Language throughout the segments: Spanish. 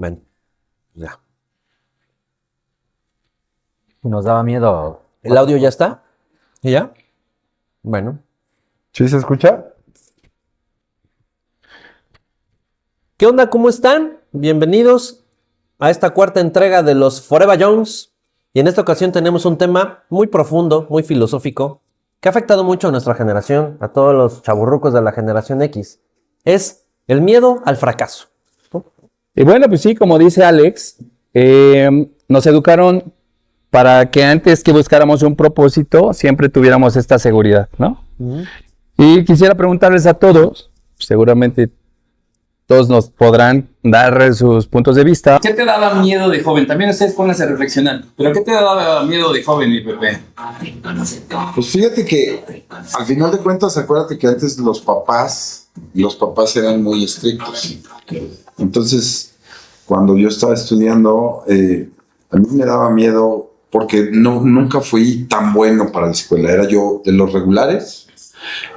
Bueno, ya. Nos daba miedo. ¿El audio ya está? ¿Y ya? Bueno. ¿Sí se escucha? ¿Qué onda? ¿Cómo están? Bienvenidos a esta cuarta entrega de los Forever Youngs. Y en esta ocasión tenemos un tema muy profundo, muy filosófico, que ha afectado mucho a nuestra generación, a todos los chavorrucos de la generación X. Es el miedo al fracaso. Y bueno, pues sí, como dice Alex, nos educaron para que antes que buscáramos un propósito, siempre tuviéramos esta seguridad, ¿no? Y quisiera preguntarles a todos, seguramente todos nos podrán dar sus puntos de vista. ¿Qué te daba miedo de joven? También ustedes pónganse a reflexionar. ¿Pero qué te daba miedo de joven, mi Pepe? Pues fíjate que al final de cuentas, acuérdate que antes los papás eran muy estrictos. Entonces, cuando yo estaba estudiando, a mí me daba miedo porque nunca fui tan bueno para la escuela. Era yo de los regulares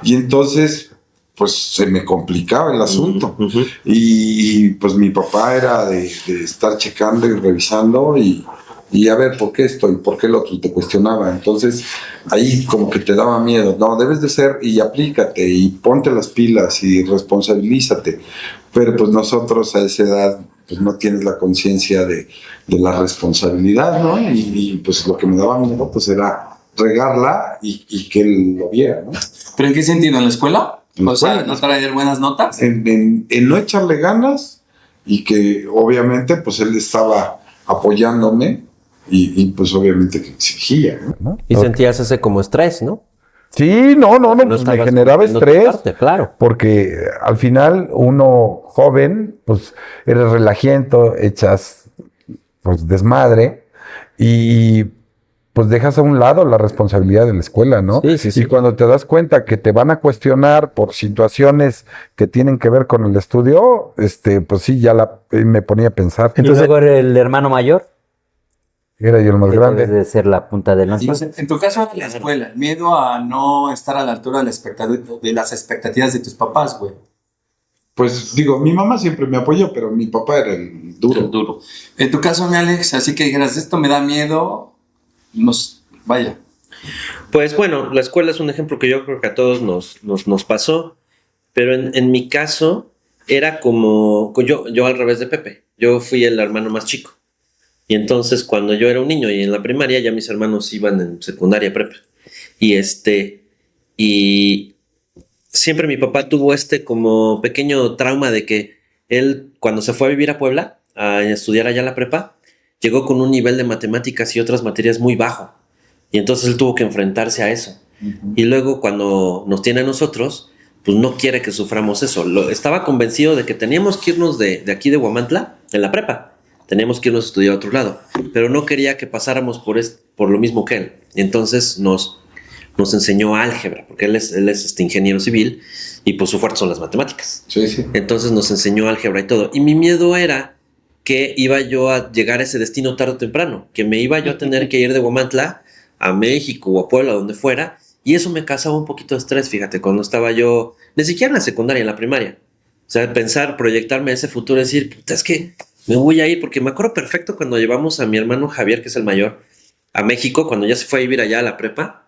y entonces pues se me complicaba el asunto. Y pues mi papá era de estar checando y revisando y a ver por qué esto y por qué lo otro, te cuestionaba. Entonces ahí como que te daba miedo. No, debes de ser y aplícate y ponte las pilas y responsabilízate. Pero pues nosotros a esa edad pues no tienes la conciencia de la responsabilidad, ¿no? Y pues lo que me daba miedo pues era regarla y que él lo viera, ¿no? ¿Pero en qué sentido? ¿En la escuela? O sea, Bueno, ¿no traer buenas notas? en no echarle ganas y que obviamente pues él estaba apoyándome y pues obviamente que exigía, ¿no? Y sentías ese como estrés, ¿no? Sí, no, pues me estabas generaba cumpliendo tu estrés parte, claro. porque al final uno joven pues eres relajiento, echas pues desmadre y pues dejas a un lado la responsabilidad de la escuela, ¿no? Sí. Y cuando te das cuenta que te van a cuestionar por situaciones que tienen que ver con el estudio, pues sí, me ponía a pensar. Y Entonces, luego era el hermano mayor. era yo el más Que grande. debe de ser la punta del lanza. Entonces, en tu caso, en la escuela, el miedo a no estar a la altura de las expectativas de tus papás, güey. Pues digo, mi mamá siempre me apoyó, pero mi papá era el duro. Duro. En tu caso, mi Alex, así que dijeras, esto me da miedo, vaya. Pues bueno, la escuela es un ejemplo que yo creo que a todos nos pasó, pero en mi caso era como yo al revés de Pepe. Yo fui el hermano más chico. Y entonces cuando yo era un niño y en la primaria, ya mis hermanos iban en secundaria prepa. Y siempre mi papá tuvo como pequeño trauma de que él, cuando se fue a vivir a Puebla, a estudiar allá la prepa, llegó con un nivel de matemáticas y otras materias muy bajo. Y entonces él tuvo que enfrentarse a eso. Y luego cuando nos tiene a nosotros, pues no quiere que suframos eso. Estaba convencido de que teníamos que irnos de aquí de Huamantla, en la prepa. Teníamos que irnos a estudiar a otro lado. Pero no quería que pasáramos por lo mismo que él. Y entonces nos enseñó álgebra, porque él es ingeniero civil y pues su fuerte son las matemáticas. Sí. Entonces nos enseñó álgebra y todo. Y mi miedo era que iba yo a llegar a ese destino tarde o temprano, que me iba yo a tener que ir de Huamantla a México o a Puebla, donde fuera, y eso me causaba un poquito de estrés, fíjate, cuando estaba yo, ni siquiera en la secundaria, en la primaria. O sea, proyectarme a ese futuro, decir, puta, es que me voy a ir, porque me acuerdo perfecto cuando llevamos a mi hermano Javier, que es el mayor, a México, cuando ya se fue a vivir allá a la prepa.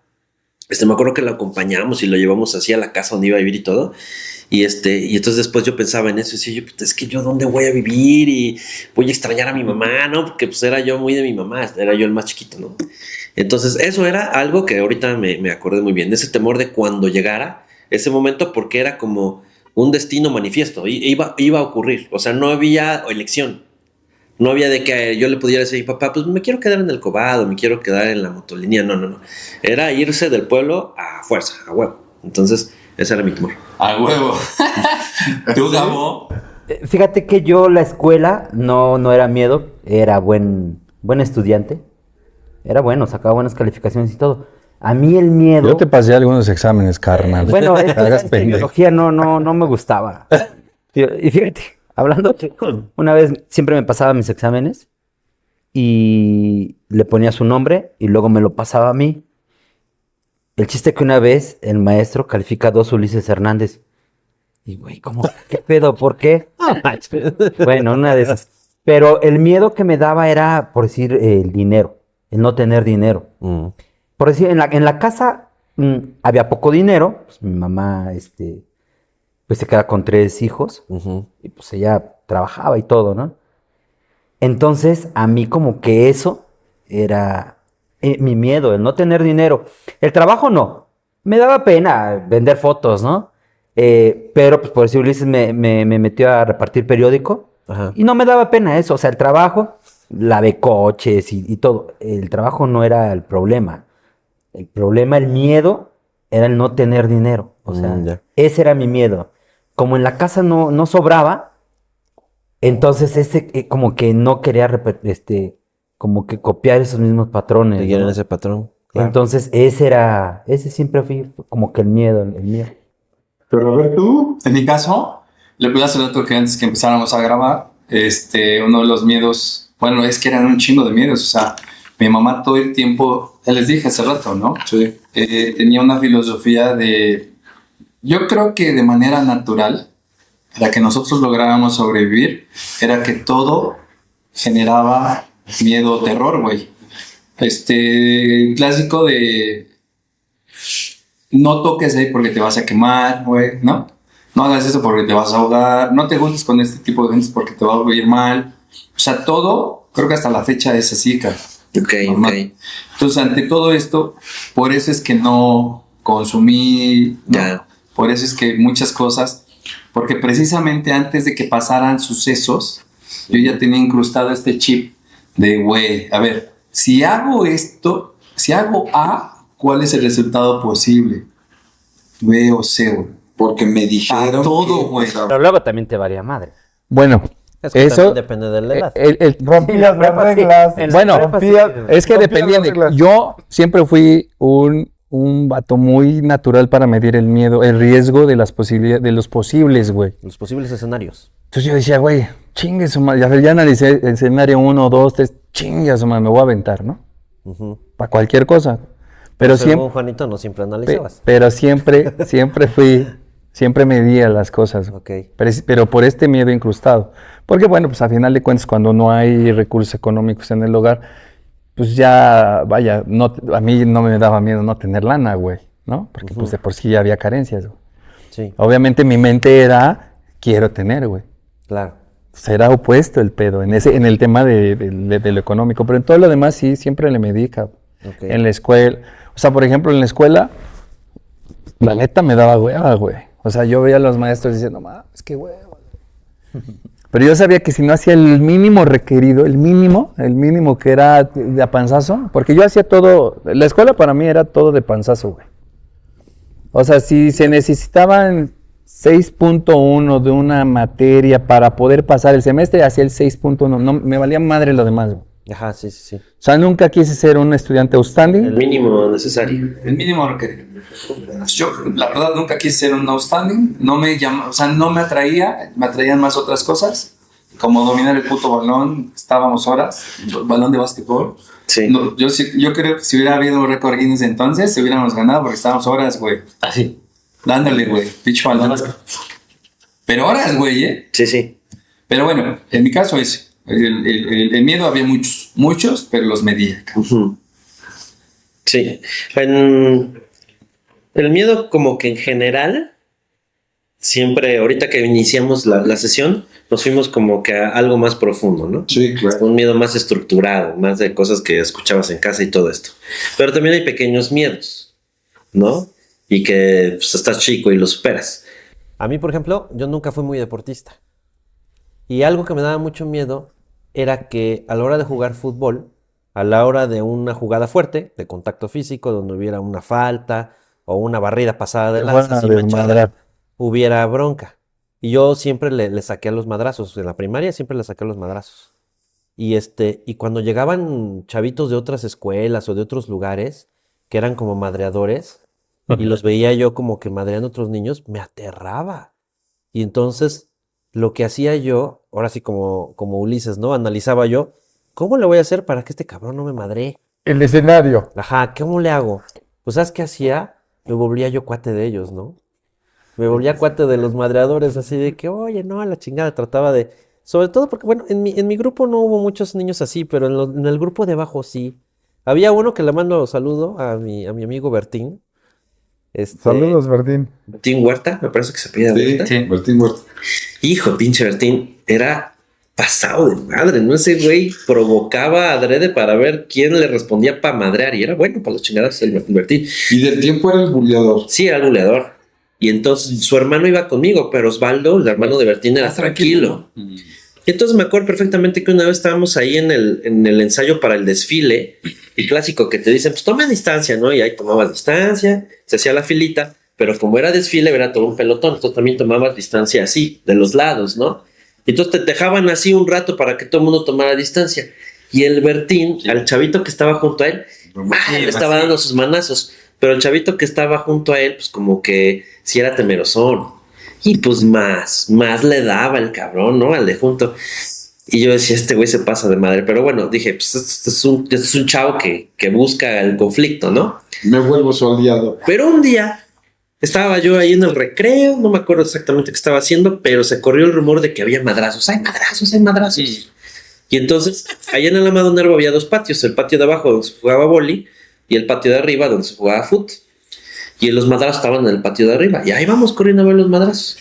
Me acuerdo que lo acompañamos y lo llevamos así a la casa donde iba a vivir y todo. Y entonces después yo pensaba en eso y decía yo, puta, es que yo dónde voy a vivir y voy a extrañar a mi mamá, ¿no? Porque pues era yo muy de mi mamá, era yo el más chiquito, ¿no? Entonces eso era algo que ahorita me acordé muy bien, ese temor de cuando llegara ese momento, porque era como un destino manifiesto, iba a ocurrir, o sea, no había elección. No había de que yo le pudiera decir a mi papá, pues me quiero quedar en el Cobado, me quiero quedar en la motolínea. No. Era irse del pueblo a fuerza, a huevo. Entonces, ese era mi temor. A huevo. ¿Tú, Gabo? Fíjate que yo la escuela no era miedo, era buen estudiante. Era bueno, sacaba buenas calificaciones y todo. A mí el miedo... Yo te pasé algunos exámenes, carnal. Bueno, es que Hagas la pendejo. tecnología no me gustaba. Y fíjate, hablando, una vez siempre me pasaba mis exámenes y le ponía su nombre y luego me lo pasaba a mí. El chiste que una vez el maestro califica 2 Ulises Hernández. Y güey, ¿cómo? ¿Qué pedo? ¿Por qué? Bueno, una de esas. Pero el miedo que me daba era, por decir, el dinero, el no tener dinero. Por decir, en la casa había poco dinero. Pues, mi mamá, pues se queda con 3 hijos. Y pues ella trabajaba y todo, ¿no? Entonces, a mí como que eso era mi miedo, el no tener dinero. El trabajo no. Me daba pena vender fotos, ¿no? Pero, pues, por decir, Ulises me metió a repartir periódico. Ajá. Y no me daba pena eso. O sea, el trabajo, lavé coches y todo. El trabajo no era el problema. El problema, el miedo, era el no tener dinero. O sea, Ya. ese era mi miedo. Como en la casa no sobraba, entonces ese como que no quería como que copiar esos mismos patrones, Seguir en ¿no? ese patrón. Claro. Entonces ese siempre fue como que el miedo. Pero a ver tú, En mi caso, le voy a hacer otro que antes que empezáramos a grabar, uno de los miedos, bueno, es que eran un chingo de miedos, o sea, mi mamá todo el tiempo, ya les dije hace rato, ¿no? sí, Tenía una filosofía yo creo que de manera natural, para que nosotros lográramos sobrevivir, era que todo generaba miedo o terror, güey. Clásico de no toques ahí porque te vas a quemar, güey, ¿no? No hagas eso porque te vas a ahogar, no te juntes con este tipo de gente porque te va a ir mal. O sea, todo, creo que hasta la fecha es así, cara. Ok. Entonces, ante todo esto, por eso es que no consumí, ¿no? Ya. Por eso es que muchas cosas, porque precisamente antes de que pasaran sucesos, yo ya tenía incrustado este chip de, güey, a ver, si hago esto, si hago A, ¿cuál es el resultado posible? B o C, güey. porque me dijeron A todo, que, güey. o sea, Pero luego también te varía madre. Bueno, Es que eso... también depende de la edad. rompías las reglas. Bueno, rompías- es que rompías dependía las de... reglas. Yo siempre fui un vato muy natural para medir el miedo, el riesgo de las posibilidades, de los posibles, güey. Los posibles escenarios. Entonces yo decía, güey, chingue su madre. Ya analicé el escenario 1, 2, 3, chingue su madre, me voy a aventar, ¿no? Para cualquier cosa. Pero Según siempre, Juanito, no siempre analizabas. pero siempre medía las cosas. Ok. Pero por este miedo incrustado. Porque bueno, pues a final de cuentas, cuando no hay recursos económicos en el hogar, pues ya, vaya, a mí no me daba miedo no tener lana, güey, ¿no? Porque pues de por sí ya había carencias, güey. Sí, Obviamente mi mente era, quiero tener, güey. claro. Será opuesto el pedo en el tema de lo económico, pero en todo lo demás sí, siempre le medí, cabrón. Ok. En la escuela, o sea, por ejemplo, en la escuela, la neta me daba hueva, güey. O sea, yo veía a los maestros diciendo, mames, qué hueva. Pero yo sabía que si no hacía el mínimo requerido, el mínimo que era de a panzazo, porque yo hacía todo, la escuela para mí era todo de panzazo, güey. O sea, si se necesitaban 6.1 de una materia para poder pasar el semestre, hacía el 6.1, no, me valía madre lo demás, güey. Ajá, sí, sí, sí. O sea, nunca quise ser un estudiante outstanding. El mínimo necesario. El mínimo que yo, la verdad, nunca quise ser un outstanding. No me llama, o sea, no me atraía. Me atraían más otras cosas, como dominar el puto balón. Estábamos horas, balón de básquetbol. Sí. No, yo creo que si hubiera habido un récord Guinness entonces, si hubiéramos ganado porque estábamos horas, güey. Así. Dándole, güey, pinche balón. Pero horas, güey, ¿eh? Sí, sí. Pero bueno, en mi caso es el miedo había muchos, pero los medía. Sí. El miedo como que en general, siempre, ahorita que iniciamos la sesión, nos fuimos como que a algo más profundo, ¿no? sí, claro. Un miedo más estructurado, más de cosas que escuchabas en casa y todo esto. Pero también hay pequeños miedos, ¿no? Y que pues, estás chico y los superas. A mí, por ejemplo, yo nunca fui muy deportista. Y algo que me daba mucho miedo era que a la hora de jugar fútbol, a la hora de una jugada fuerte, de contacto físico, donde hubiera una falta o una barrida pasada de lanza, así manchada, hubiera bronca. Y yo siempre le saqué a los madrazos. En la primaria siempre le saqué a los madrazos. Y cuando llegaban chavitos de otras escuelas o de otros lugares, que eran como madreadores, y los veía yo como que madreando a otros niños, me aterraba. Y entonces, lo que hacía yo, ahora sí como Ulises, ¿no? Analizaba yo, ¿cómo le voy a hacer para que este cabrón no me madree? El escenario. Ajá, ¿cómo le hago? Pues, ¿sabes qué hacía? Me volvía yo cuate de ellos, ¿no? Me volvía cuate de los madreadores, así de que, oye, no, a la chingada, trataba de Sobre todo porque, bueno, en mi grupo no hubo muchos niños así, pero en el grupo de abajo sí. Había uno que le mando saludo a mi amigo Bertín. Saludos, Bertín. Bertín Huerta, me parece que se pide Huerta. Sí. Martín Huerta. Hijo, pinche Bertín, era pasado de madre, ¿no? Ese güey provocaba adrede para ver quién le respondía para madrear y era bueno para los chingadas el Bertín. Y del tiempo era el buleador. Sí, era buleador. Y entonces su hermano iba conmigo, pero Osvaldo, el hermano de Bertín, era tranquilo. Y entonces me acuerdo perfectamente que una vez estábamos ahí en el ensayo para el desfile, y clásico que te dicen, pues toma distancia, ¿no? Y ahí tomabas distancia, se hacía la filita, pero como era desfile, era todo un pelotón, entonces también tomabas distancia así, de los lados, ¿no? Y entonces te dejaban así un rato para que todo el mundo tomara distancia. Y el Bertín, al chavito que estaba junto a él, le estaba dando sus manazos, pero el chavito que estaba junto a él, pues como que sí era temerosón. Y pues más le daba el cabrón, ¿no? Al de junto. Y yo decía, este güey se pasa de madre. Pero bueno, dije, pues este es un chavo que busca el conflicto, ¿no? Me vuelvo su aliado. Pero un día estaba yo ahí en el recreo, no me acuerdo exactamente qué estaba haciendo, pero se corrió el rumor de que había madrazos. ¡Hay madrazos, hay madrazos! Sí. Y entonces, allá en el Amado Nervo había dos patios. El patio de abajo donde se jugaba boli y el patio de arriba donde se jugaba fut. Y los madrazos estaban en el patio de arriba. Y ahí vamos corriendo a ver los madrazos.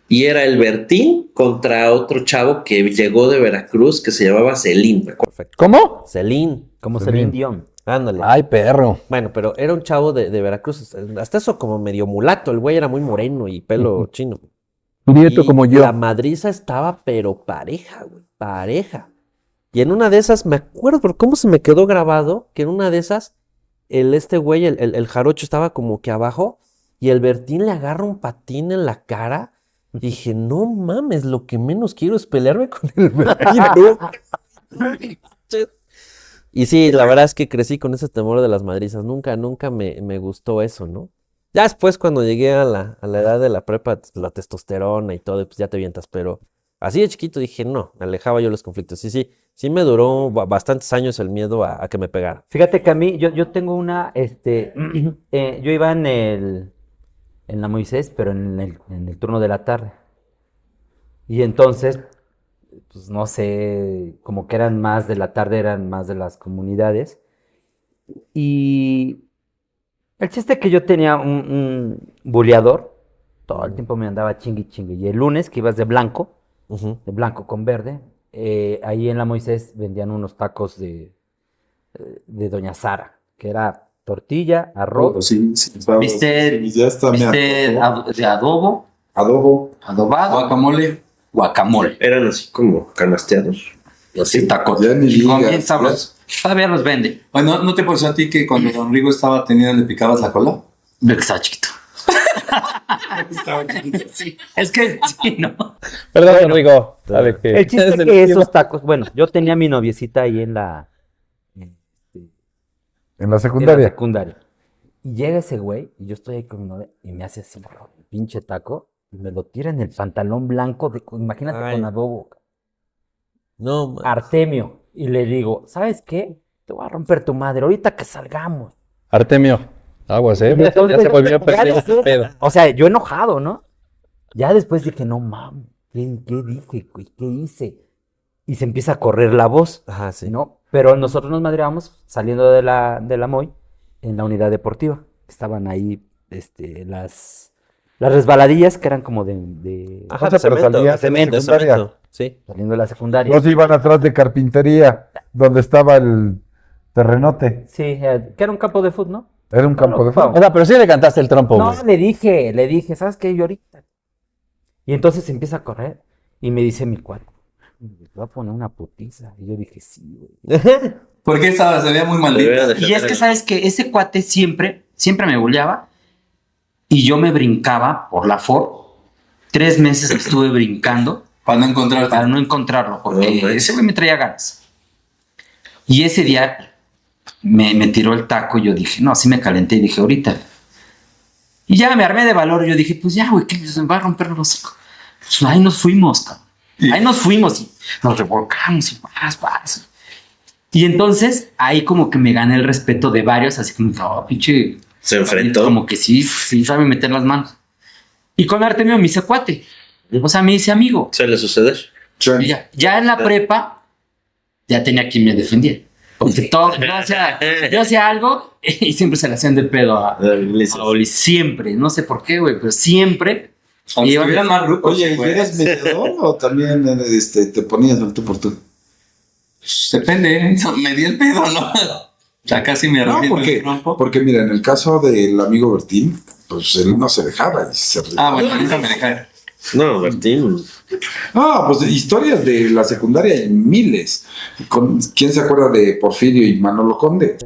Y era el Bertín contra otro chavo que llegó de Veracruz que se llamaba Celín. Perfecto. ¿Cómo? Celín. Como Celine Dion. Ándale. Ay, perro. Bueno, pero era un chavo de Veracruz. Hasta eso como medio mulato. El güey era muy moreno y pelo chino. Prieto como yo. La madriza estaba pero pareja, güey. Pareja. Y en una de esas, me acuerdo por cómo se me quedó grabado, que en una de esas, el jarocho estaba como que abajo y el Bertín le agarra un patín en la cara. Dije, no mames, lo que menos quiero es pelearme con el Bertín. Y sí, la verdad es que crecí con ese temor de las madrizas. Nunca me gustó eso, ¿no? Ya después cuando llegué a la edad de la prepa, la testosterona y todo, pues ya te vientas. Pero así de chiquito dije, no, me alejaba yo de los conflictos. Sí me duró bastantes años el miedo a que me pegara. Fíjate que a mí, yo tengo una, yo iba en la Moisés, pero en el turno de la tarde. Y entonces, pues no sé, como que eran más de la tarde, eran más de las comunidades. Y el chiste es que yo tenía un buleador, todo el tiempo me andaba chingui. Y el lunes que ibas de blanco con verde, ahí en la Moisés vendían unos tacos de Doña Sara, que era tortilla, arroz. Sí, vamos. ¿Viste, Sí, ya está, ¿viste me antojó. de adobo? Adobado. Guacamole. Eran así como canasteados. Así tacos. Ya ni Con digas, bien sabrosos. Todavía los vende. Bueno, ¿no te pareció a ti que cuando Don Rigo estaba tenido le picabas la cola? Ve que estaba chiquito. Sí, es que sí, ¿no? Perdón, Rigo. Sabe que El chiste es que esos tacos, bueno, yo tenía a mi noviecita ahí en la En la secundaria. secundaria. Y llega ese güey, y yo estoy ahí con mi novia, y me hace así, el pinche taco, y me lo tira en el pantalón blanco, imagínate Ay. con adobo. No, man. Artemio. Y le digo, ¿sabes qué? Te voy a romper tu madre, ahorita que salgamos. Artemio, aguas, ¿eh? Ya se volvió a perder ese pedo. O sea, yo enojado, ¿no? Ya después dije, no mames, ¿qué dije, güey? ¿Qué hice? Y se empieza a correr la voz, Ajá, sí. ¿no? Pero nosotros nos madreamos saliendo de la MOY en la unidad deportiva. Estaban ahí las resbaladillas que eran como de Ajá, O sea, pero salías de cemento, secundaria. Sí. saliendo de la secundaria. Los iban atrás de carpintería, donde estaba el terrenote. Sí, que era un campo de fútbol, ¿no? Era un campo de O fútbol. sea, pero sí le cantaste el trompo, No, güey. le dije, ¿sabes qué? Yo ahorita. Y entonces empieza a correr y me dice mi cuate, me va a poner una putiza. Y yo dije, sí, güey. ¿Por qué estaba? Se veía muy maldito. Y es que, ¿sabes que ese cuate siempre me buleaba y yo me brincaba por la Ford. 3 meses me estuve brincando Para no encontrarte. para no encontrarlo, porque No, ese güey me traía ganas. Y ese día me tiró el taco y yo dije, no, así me calenté y dije, ahorita. Y ya me armé de valor y yo dije, pues ya, güey, que me va a romper los hocico. Pues ahí nos fuimos, cabrón. Ahí nos fuimos y nos revolcamos y más. Y entonces ahí como que me gané el respeto de varios, así como, no, pinche. Se enfrentó. Como que sí sabe meter las manos. Y con Artemio me hice cuate. O sea, me hice amigo. Suele suceder. Sí. Y ya en la prepa, ya tenía quien me defendía. Porque todo, yo hacía algo y siempre se le hacían de pedo a Oli. Siempre, no sé por qué, güey, pero siempre. Aunque estuvieran más rucos. Oye, ¿y eres mediador o también te ponías al tú por tú? Depende, me di el pedo, ¿no? O sea, casi me No, arrepiento. porque mira, en el caso del amigo Bertín, pues él no se dejaba. Y se Bueno, nunca me dejé. No, Bertín. Pues historias de la secundaria hay miles. ¿Quién se acuerda de Porfirio y Manolo Conde?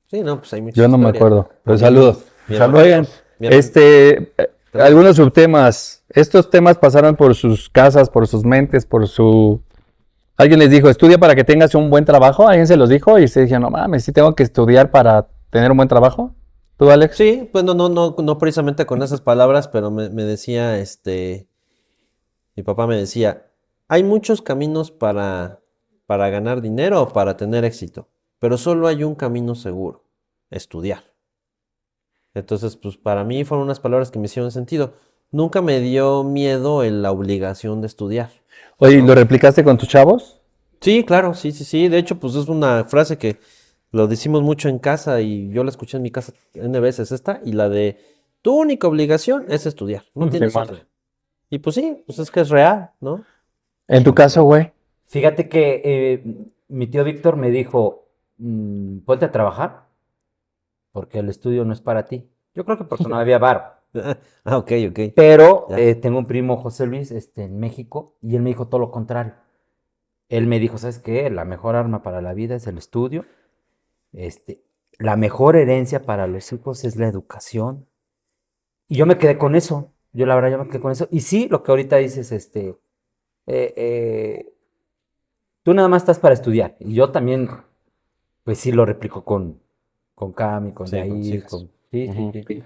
Sí, no, pues hay muchas Yo no me historias. acuerdo, pero saludos. Mi hermano. Oigan, Mi hermano. algunos subtemas. Estos temas pasaron por sus casas, por sus mentes, por su... Alguien les dijo, estudia para que tengas un buen trabajo. Alguien se los dijo y se dijeron, no mames, sí tengo que estudiar para tener un buen trabajo. ¿Tú, Alex? Sí, pues no precisamente con esas palabras, pero me decía, mi papá me decía, hay muchos caminos para ganar dinero o para tener éxito, pero solo hay un camino seguro, estudiar. Entonces, pues para mí fueron unas palabras que me hicieron sentido. Nunca me dio miedo en la obligación de estudiar. Oye, ¿y lo replicaste con tus chavos? Sí, claro, sí. De hecho, pues es una frase que lo decimos mucho en casa y yo la escuché en mi casa N veces esta y la de tu única obligación es estudiar, no tienes Sí, otra. Y pues sí, pues es que es real, ¿no? En tu caso, güey. Fíjate que mi tío Víctor me dijo, ponte a trabajar, porque el estudio no es para ti. Yo creo que porque no había varo. Ok. Pero Ya. tengo un primo, José Luis, en México, y él me dijo todo lo contrario. Él me dijo, ¿sabes qué? La mejor arma para la vida es el estudio. La mejor herencia para los hijos es la educación. Y yo me quedé con eso. Yo la verdad, yo me quedé con eso. Y sí, lo que ahorita dices, tú nada más estás para estudiar. Y yo también, pues sí lo replico con Cami, con Sí, con Yair, hijas. sí.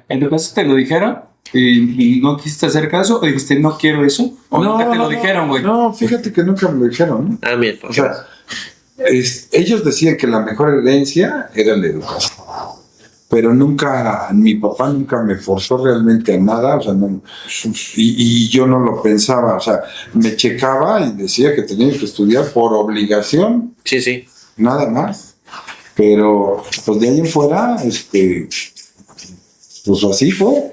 ¿En tu caso te lo dijeron y no quisiste hacer caso o dijiste no quiero eso? ¿O nunca te lo dijeron, güey? No, fíjate que nunca me lo dijeron. Ah, mira, O sea, ellos decían que la mejor herencia era la educación. Pero nunca, mi papá nunca me forzó realmente a nada, o sea, y yo no lo pensaba, o sea, me checaba y decía que tenía que estudiar por obligación, sí. nada más. Pero, pues de ahí en fuera, pues así fue.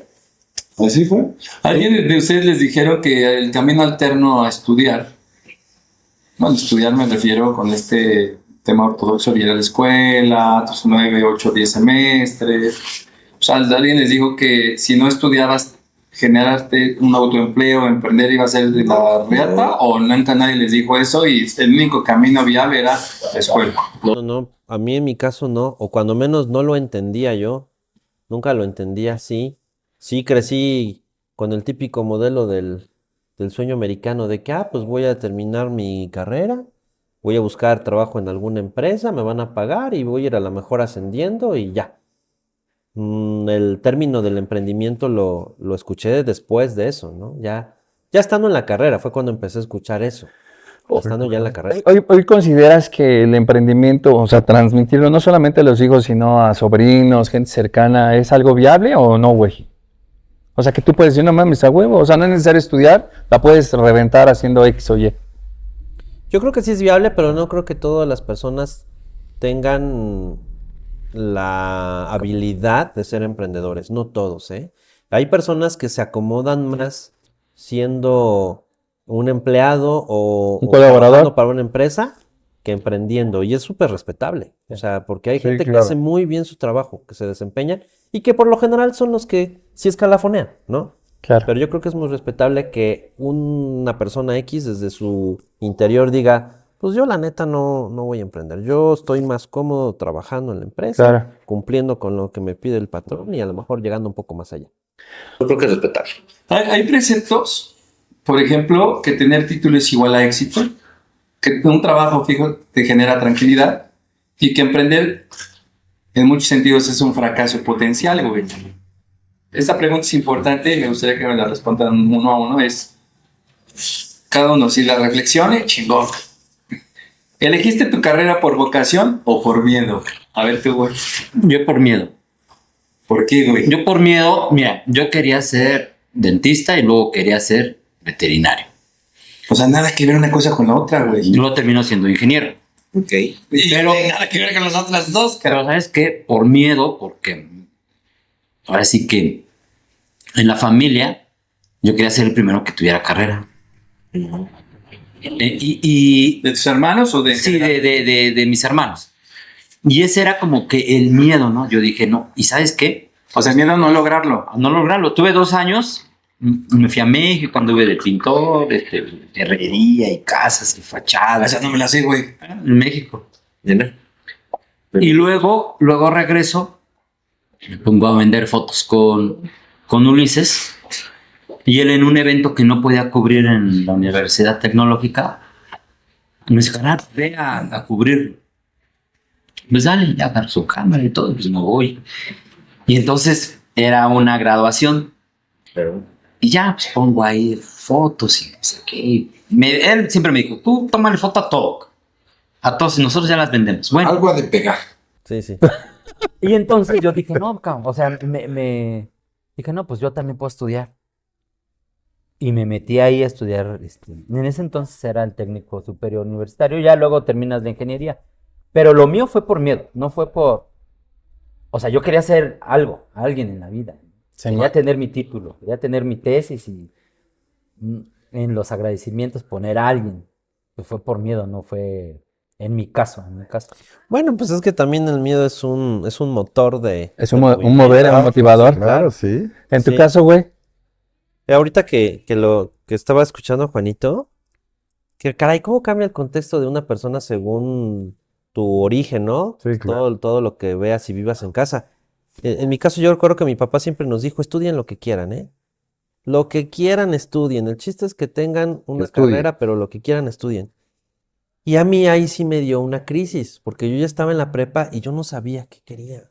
¿Alguien de ustedes les dijeron que el camino alterno a estudiar, bueno, estudiar me refiero con este tema ortodoxo, ir a la escuela, tus 9, 8, 10 semestres? O sea, alguien les dijo que si no estudiabas, generarte un autoempleo, emprender iba a ser de la reata, o nunca nadie les dijo eso y el único camino viable era la escuela. No, a mí en mi caso no, o cuando menos no lo entendía yo, nunca lo entendía así. Sí crecí con el típico modelo del sueño americano de que, pues voy a terminar mi carrera, voy a buscar trabajo en alguna empresa, me van a pagar y voy a ir a la mejor ascendiendo y ya. El término del emprendimiento lo escuché después de eso, ¿no? Ya estando en la carrera fue cuando empecé a escuchar eso. Estando ya en la carrera. Hoy consideras que el emprendimiento, o sea, transmitirlo no solamente a los hijos, sino a sobrinos, gente cercana, ¿es algo viable o no, güey? O sea, que tú puedes decir, no mames, a huevo, o sea, no es necesario estudiar, la puedes reventar haciendo X o Y. Yo creo que sí es viable, pero no creo que todas las personas tengan la habilidad de ser emprendedores. No todos, ¿eh? Hay personas que se acomodan más siendo un empleado o colaborador trabajando para una empresa que emprendiendo. Y es súper respetable. O sea, porque hay gente que hace muy bien su trabajo, que se desempeñan y que por lo general son los que sí escalafonean, ¿no? Claro. Pero yo creo que es muy respetable que una persona X desde su interior diga, pues yo la neta no voy a emprender. Yo estoy más cómodo trabajando en la empresa, Claro. cumpliendo con lo que me pide el patrón y a lo mejor llegando un poco más allá. Yo creo que es respetable. Hay preceptos, por ejemplo, que tener título es igual a éxito, que un trabajo fijo te genera tranquilidad y que emprender en muchos sentidos es un fracaso potencial, güey. Esta pregunta es importante y me gustaría que me la respondan uno a uno. Es cada uno, si la reflexione, chingón. ¿Elegiste tu carrera por vocación o por miedo? A ver tú, güey. Yo por miedo. ¿Por qué, güey? Yo por miedo, mira, yo quería ser dentista y luego quería ser veterinario. O sea, nada que ver una cosa con la otra, güey. Y luego terminó siendo ingeniero. Ok. Pero, Nada que ver con las otras dos, pero cabrón. ¿sabes qué? Por miedo, porque ahora sí que en la familia yo quería ser el primero que tuviera carrera. Y ¿De tus hermanos o de...? sí, de mis hermanos. Y ese era como que el miedo, ¿no? Yo dije, no. ¿Y sabes qué? O sea, miedo a no lograrlo. A no lograrlo. Tuve 2 años, me fui a México, anduve de pintor, herrería y casas y fachadas. Esa no me la sé, güey. En México. ¿Llena? Y luego regreso, me pongo a vender fotos con Ulises. Y él en un evento que no podía cubrir en la Universidad Tecnológica, me dice, carnal, ve a cubrirlo. Pues dale, ya agarro su cámara y todo, pues me voy. Y entonces era una graduación. Y ya, pues pongo ahí fotos y no sé qué. Él siempre me dijo, tú tómale foto a todo. A todos, y nosotros ya las vendemos. Bueno. Algo ha de pegar. Sí, sí. Y entonces yo dije, no, cabrón, o sea, dije, no, pues yo también puedo estudiar. Y me metí ahí a estudiar, en ese entonces era el técnico superior universitario, ya luego terminas la ingeniería. Pero lo mío fue por miedo, no fue por, o sea, yo quería hacer algo, alguien en la vida. Quería tener mi título, quería tener mi tesis y en los agradecimientos poner a alguien. Pues fue por miedo, no fue en mi caso. Bueno, pues es que también el miedo es un motor de... Es de un movimiento. mover, un motivador. Claro, sí. En tu Sí. caso, güey. Ahorita que estaba escuchando a Juanito, que caray, ¿cómo cambia el contexto de una persona según tu origen, ¿no? Sí, claro. Todo lo que veas y vivas en casa. En mi caso, yo recuerdo que mi papá siempre nos dijo, estudien lo que quieran, ¿eh? Lo que quieran, estudien. El chiste es que tengan una estudien. carrera, pero lo que quieran, estudien. Y a mí ahí sí me dio una crisis, porque yo ya estaba en la prepa y yo no sabía qué quería.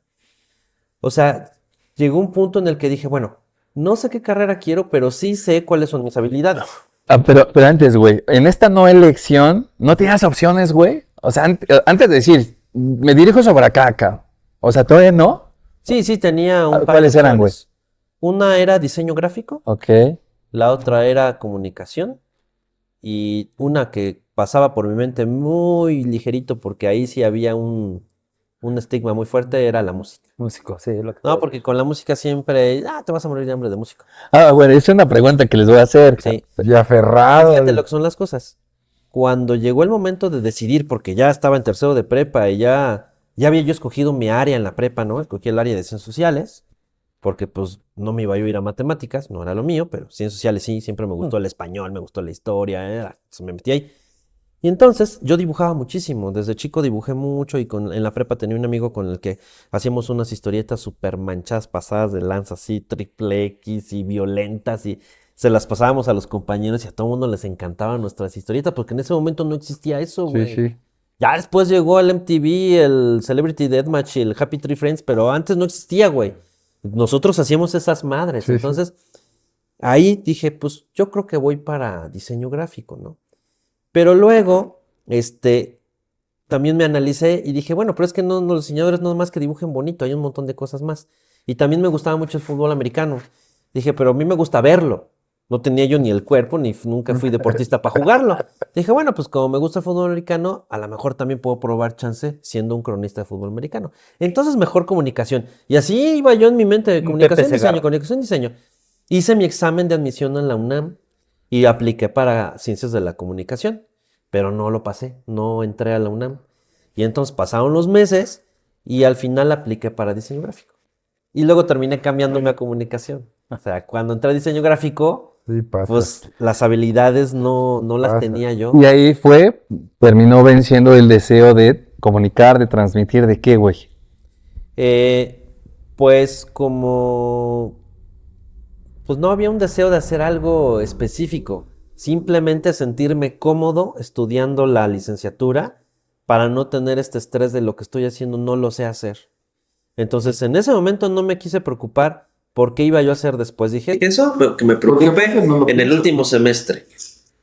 O sea, llegó un punto en el que dije, bueno, no sé qué carrera quiero, pero sí sé cuáles son mis habilidades. Ah, pero antes, güey, en esta no elección, ¿no tenías opciones, güey? O sea, antes de decir, me dirijo sobre acá. O sea, todavía no. Sí, tenía un par de ¿Cuáles eran, güey? opciones. Una era diseño gráfico, Ok. la otra era comunicación y una que pasaba por mi mente muy ligerito porque ahí sí había un estigma muy fuerte era la música. Músico, sí, lo que... No, porque con la música siempre, te vas a morir de hambre de músico. Ah, bueno, es una pregunta que les voy a hacer. Sí. Y aferrado. Fíjate lo que son las cosas. Cuando llegó el momento de decidir, porque ya estaba en tercero de prepa y ya había yo escogido mi área en la prepa, ¿no? Escogí el área de ciencias sociales, porque pues no me iba yo a ir a matemáticas, no era lo mío, pero ciencias sociales sí, siempre me gustó el español, me gustó la historia, entonces me metí ahí. Y entonces yo dibujaba muchísimo, desde chico dibujé mucho y en la prepa tenía un amigo con el que hacíamos unas historietas súper manchadas, pasadas de lanza, así, triple X y violentas y se las pasábamos a los compañeros y a todo el mundo les encantaban nuestras historietas porque en ese momento no existía eso, Sí, güey. sí. Ya después llegó el MTV, el Celebrity Deathmatch y el Happy Tree Friends, pero antes no existía, güey. Nosotros hacíamos esas madres, Sí, sí. entonces ahí dije, pues yo creo que voy para diseño gráfico, ¿no? Pero luego, también me analicé y dije, bueno, pero es que no, los diseñadores no es más que dibujen bonito, hay un montón de cosas más. Y también me gustaba mucho el fútbol americano. Dije, pero a mí me gusta verlo. No tenía yo ni el cuerpo, ni nunca fui deportista para jugarlo. Dije, bueno, pues como me gusta el fútbol americano, a lo mejor también puedo probar chance siendo un cronista de fútbol americano. Entonces, mejor comunicación. Y así iba yo en mi mente, Un comunicación, Pepe diseño, Segarra. comunicación, diseño. Hice mi examen de admisión en la UNAM y apliqué para Ciencias de la Comunicación, pero no lo pasé, no entré a la UNAM. Y entonces pasaron los meses y al final apliqué para diseño gráfico. Y luego terminé cambiándome a comunicación. O sea, cuando entré a diseño gráfico, Sí, pasa. pues las habilidades no las Pasa. tenía yo. Y ahí terminó venciendo el deseo de comunicar, de transmitir, ¿de qué, güey? Pues no había un deseo de hacer algo específico, simplemente sentirme cómodo estudiando la licenciatura para no tener este estrés de lo que estoy haciendo, no lo sé hacer. Entonces, en ese momento no me quise preocupar por qué iba yo a hacer después. Dije, eso que me preocupe en el último semestre.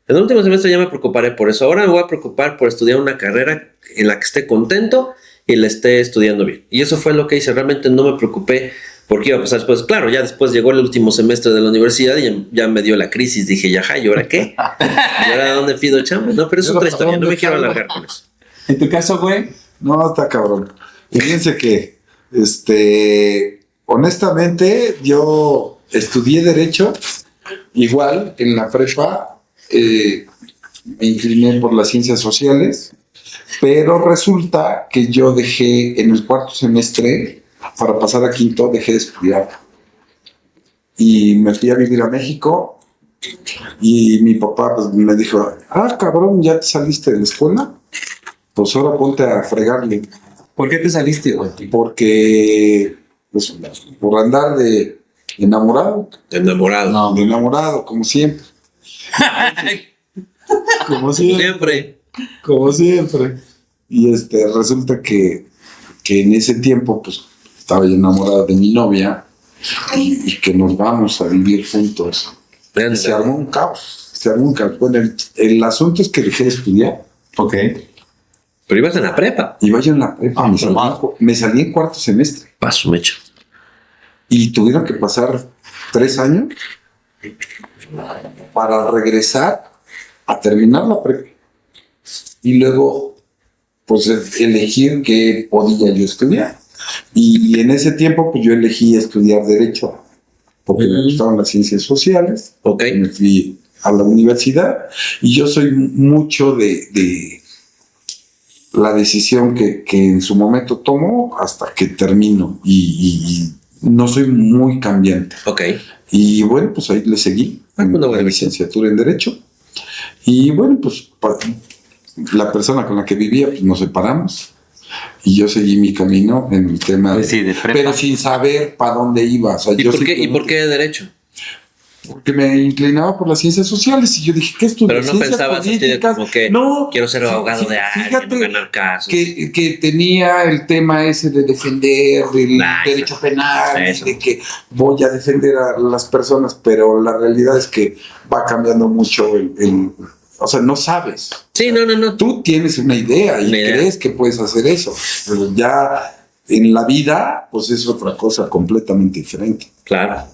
En el último semestre ya me preocuparé por eso. Ahora me voy a preocupar por estudiar una carrera en la que esté contento y la esté estudiando bien. Y eso fue lo que hice. Realmente no me preocupé porque iba a pasar después. Claro, ya después llegó el último semestre de la universidad y ya me dio la crisis. Dije, ya, ¿y ahora qué? ¿Y ahora dónde pido chamba? No, pero es otra historia, no me quiero alargar con eso. ¿En tu caso, güey? No, está cabrón. Fíjense que, honestamente, yo estudié Derecho, igual en la prepa, me incliné por las ciencias sociales, pero resulta que yo dejé en el cuarto semestre, para pasar a quinto, dejé de estudiar. Y me fui a vivir a México y mi papá pues, me dijo, cabrón, ¿ya te saliste de la escuela? Pues ahora ponte a fregarle. ¿Por qué te saliste, güey? Porque, pues, por andar de enamorado. Enamorado. De enamorado, como siempre. Como siempre. Como siempre. Y resulta que en ese tiempo, pues, estaba yo enamorado de mi novia y que nos vamos a vivir juntos. Y se armó un caos. Bueno, el asunto es que dejé de estudiar. Ok. Pero ibas en la prepa. Iba yo en la prepa. Me salí en cuarto semestre. Paso, mecha. Y tuvieron que pasar 3 años para regresar a terminar la prepa. Y luego, pues, elegir qué podía yo estudiar. Y en ese tiempo, pues, yo elegí estudiar Derecho, porque me gustaban las ciencias sociales. Ok. Me fui a la universidad. Y yo soy mucho de la decisión que en su momento tomo hasta que termino. Y no soy muy cambiante. Ok. Y bueno, pues ahí le seguí en la licenciatura en Derecho. Y bueno, pues la persona con la que vivía, pues nos separamos. Y yo seguí mi camino en el tema, pero sin saber para dónde iba. O sea, ¿Y por qué Derecho? Porque me inclinaba por las ciencias sociales y yo dije, ¿qué estudio? Pero no pensabas así de como que quiero ser abogado de alguien, no ganar casos. Que tenía el tema ese de defender el derecho penal, de que voy a defender a las personas, pero la realidad es que va cambiando mucho o sea, no sabes. Sí, no. Tú tienes una idea y crees que puedes hacer eso, pero ya en la vida, pues es otra cosa completamente diferente. Claro.